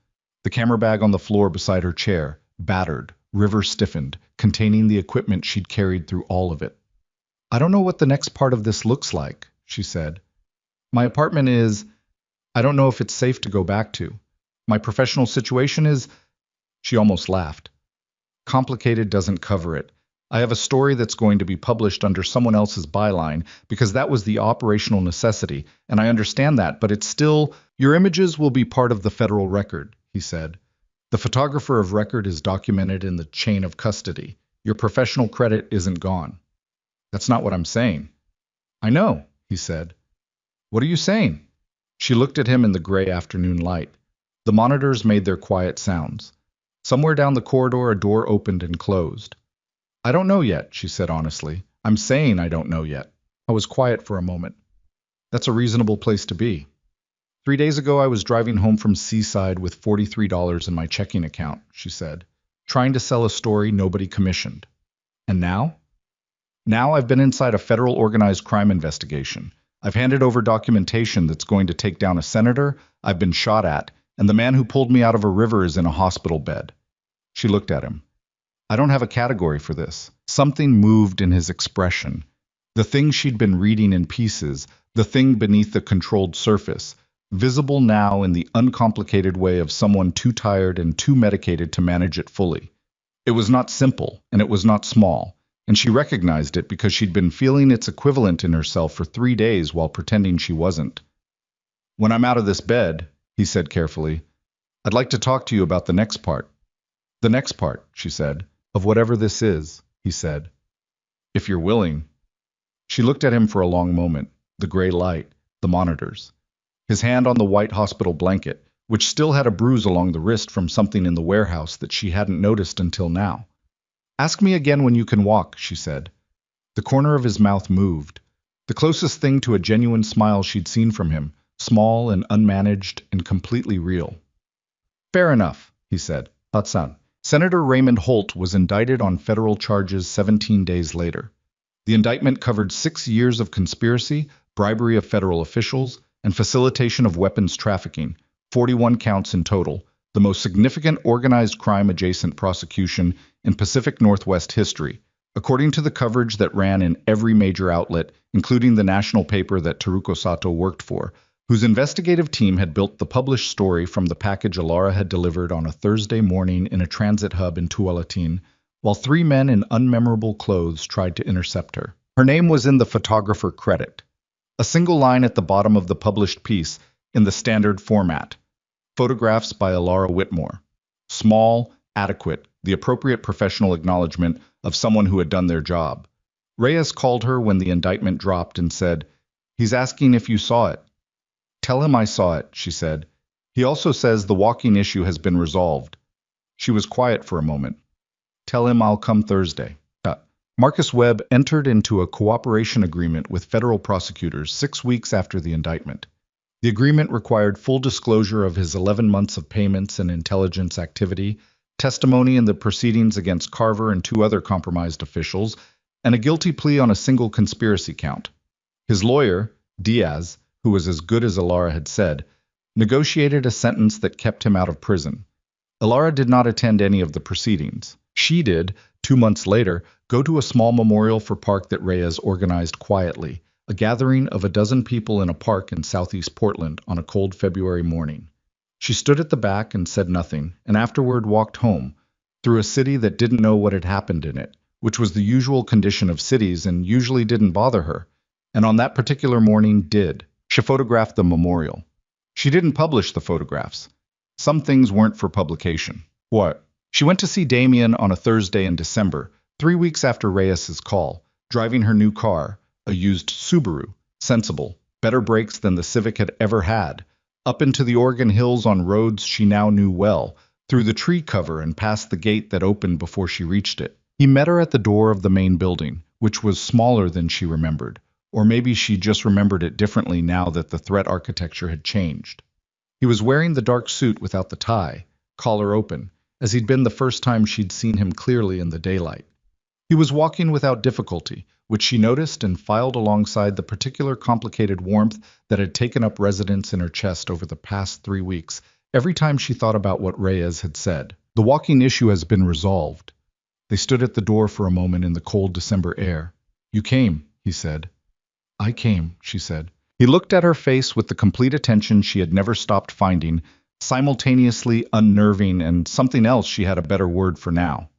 The camera bag on the floor beside her chair, battered, river stiffened, containing the equipment she'd carried through all of it. I don't know what the next part of this looks like, she said. My apartment is... I don't know if it's safe to go back to. My professional situation is... She almost laughed. Complicated doesn't cover it. I have a story that's going to be published under someone else's byline because that was the operational necessity, and I understand that, but it's still... Your images will be part of the federal record, he said. The photographer of record is documented in the chain of custody. Your professional credit isn't gone. That's not what I'm saying. I know, he said. What are you saying? She looked at him in the gray afternoon light. The monitors made their quiet sounds. Somewhere down the corridor, a door opened and closed. I don't know yet, she said honestly. I'm saying I don't know yet. I was quiet for a moment. That's a reasonable place to be. 3 days ago, I was driving home from Seaside with $43 in my checking account, she said, trying to sell a story nobody commissioned. And now? Now I've been inside a federal organized crime investigation. I've handed over documentation that's going to take down a senator, I've been shot at, and the man who pulled me out of a river is in a hospital bed. She looked at him. I don't have a category for this. Something moved in his expression. The thing she'd been reading in pieces, the thing beneath the controlled surface, visible now in the uncomplicated way of someone too tired and too medicated to manage it fully. It was not simple, and it was not small, and she recognized it because she'd been feeling its equivalent in herself for 3 days while pretending she wasn't. When I'm out of this bed, he said carefully, I'd like to talk to you about the next part. The next part, she said, of whatever this is, he said. If you're willing. She looked at him for a long moment, the gray light, the monitors. His hand on the white hospital blanket, which still had a bruise along the wrist from something in the warehouse that she hadn't noticed until now. Ask me again when you can walk, she said. The corner of his mouth moved, the closest thing to a genuine smile she'd seen from him, small and unmanaged and completely real. Fair enough, he said. Hatsan. Senator Raymond Holt was indicted on federal charges 17 days later. The indictment covered 6 years of conspiracy, bribery of federal officials, and facilitation of weapons trafficking, 41 counts in total, the most significant organized crime-adjacent prosecution in Pacific Northwest history, according to the coverage that ran in every major outlet, including the national paper that Taruko Sato worked for, whose investigative team had built the published story from the package Alara had delivered on a Thursday morning in a transit hub in Tualatin, while 3 men in unmemorable clothes tried to intercept her. Her name was in the photographer credit. A single line at the bottom of the published piece in the standard format. Photographs by Alara Whitmore. Small, adequate, the appropriate professional acknowledgement of someone who had done their job. Reyes called her when the indictment dropped and said, He's asking if you saw it. Tell him I saw it, she said. He also says the walking issue has been resolved. She was quiet for a moment. Tell him I'll come Thursday. Marcus Webb entered into a cooperation agreement with federal prosecutors 6 weeks after the indictment. The agreement required full disclosure of his 11 months of payments and intelligence activity, testimony in the proceedings against Carver and two other compromised officials, and a guilty plea on a single conspiracy count. His lawyer, Diaz, who was as good as Ilara had said, negotiated a sentence that kept him out of prison. Ilara did not attend any of the proceedings. She did, 2 months later, go to a small memorial for Park that Reyes organized quietly, a gathering of a dozen people in a park in southeast Portland on a cold February morning. She stood at the back and said nothing, and afterward walked home, through a city that didn't know what had happened in it, which was the usual condition of cities and usually didn't bother her, and on that particular morning did. She photographed the memorial. She didn't publish the photographs. Some things weren't for publication. What? She went to see Damien on a Thursday in December, 3 weeks after Reyes's call, driving her new car, a used Subaru, sensible, better brakes than the Civic had ever had, up into the Oregon Hills on roads she now knew well, through the tree cover and past the gate that opened before she reached it. He met her at the door of the main building, which was smaller than she remembered, or maybe she just remembered it differently now that the threat architecture had changed. He was wearing the dark suit without the tie, collar open, as he'd been the first time she'd seen him clearly in the daylight. He was walking without difficulty, which she noticed and filed alongside the particular complicated warmth that had taken up residence in her chest over the past 3 weeks, every time she thought about what Reyes had said. The walking issue has been resolved. They stood at the door for a moment in the cold December air. You came, he said. I came, she said. He looked at her face with the complete attention she had never stopped finding, simultaneously unnerving and something else she had a better word for now.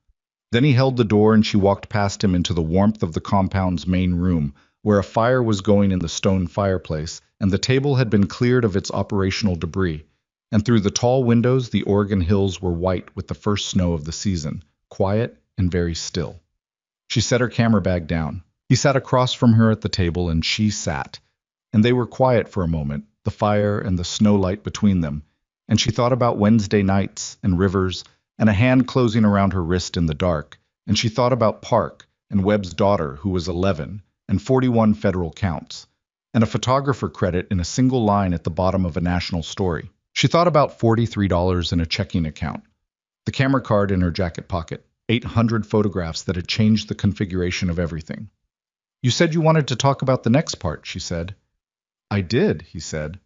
Then he held the door and she walked past him into the warmth of the compound's main room, where a fire was going in the stone fireplace, and the table had been cleared of its operational debris. And through the tall windows, the Oregon hills were white with the first snow of the season, quiet and very still. She set her camera bag down. He sat across from her at the table, and she sat. And they were quiet for a moment, the fire and the snow light between them, and she thought about Wednesday nights and rivers, and a hand closing around her wrist in the dark, and she thought about Park and Webb's daughter, who was 11, and 41 federal counts, and a photographer credit in a single line at the bottom of a national story. She thought about $43 in a checking account, the camera card in her jacket pocket, 800 photographs that had changed the configuration of everything. You said you wanted to talk about the next part, she said. I did, he said.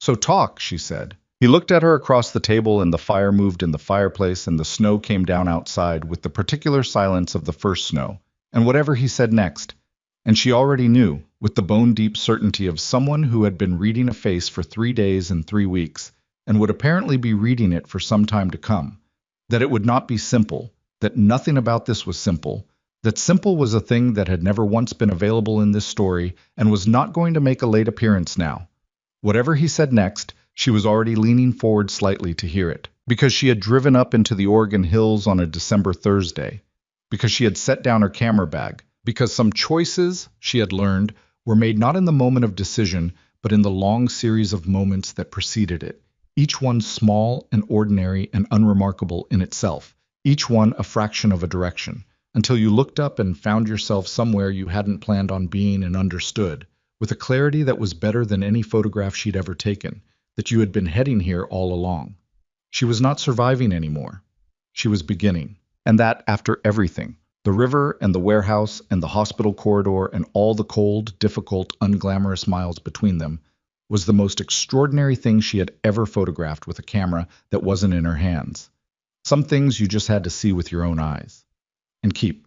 So talk, she said. He looked at her across the table, and the fire moved in the fireplace, and the snow came down outside with the particular silence of the first snow, and whatever he said next. And she already knew, with the bone-deep certainty of someone who had been reading a face for 3 days and 3 weeks, and would apparently be reading it for some time to come, that it would not be simple, that nothing about this was simple, that simple was a thing that had never once been available in this story and was not going to make a late appearance now. Whatever he said next, she was already leaning forward slightly to hear it, because she had driven up into the Oregon hills on a December Thursday, because she had set down her camera bag, because some choices, she had learned, were made not in the moment of decision, but in the long series of moments that preceded it, each one small and ordinary and unremarkable in itself, each one a fraction of a direction, until you looked up and found yourself somewhere you hadn't planned on being and understood, with a clarity that was better than any photograph she'd ever taken, that you had been heading here all along. She was not surviving anymore. She was beginning. And that after everything, the river and the warehouse and the hospital corridor and all the cold, difficult, unglamorous miles between them, was the most extraordinary thing she had ever photographed with a camera that wasn't in her hands. Some things you just had to see with your own eyes. And keep.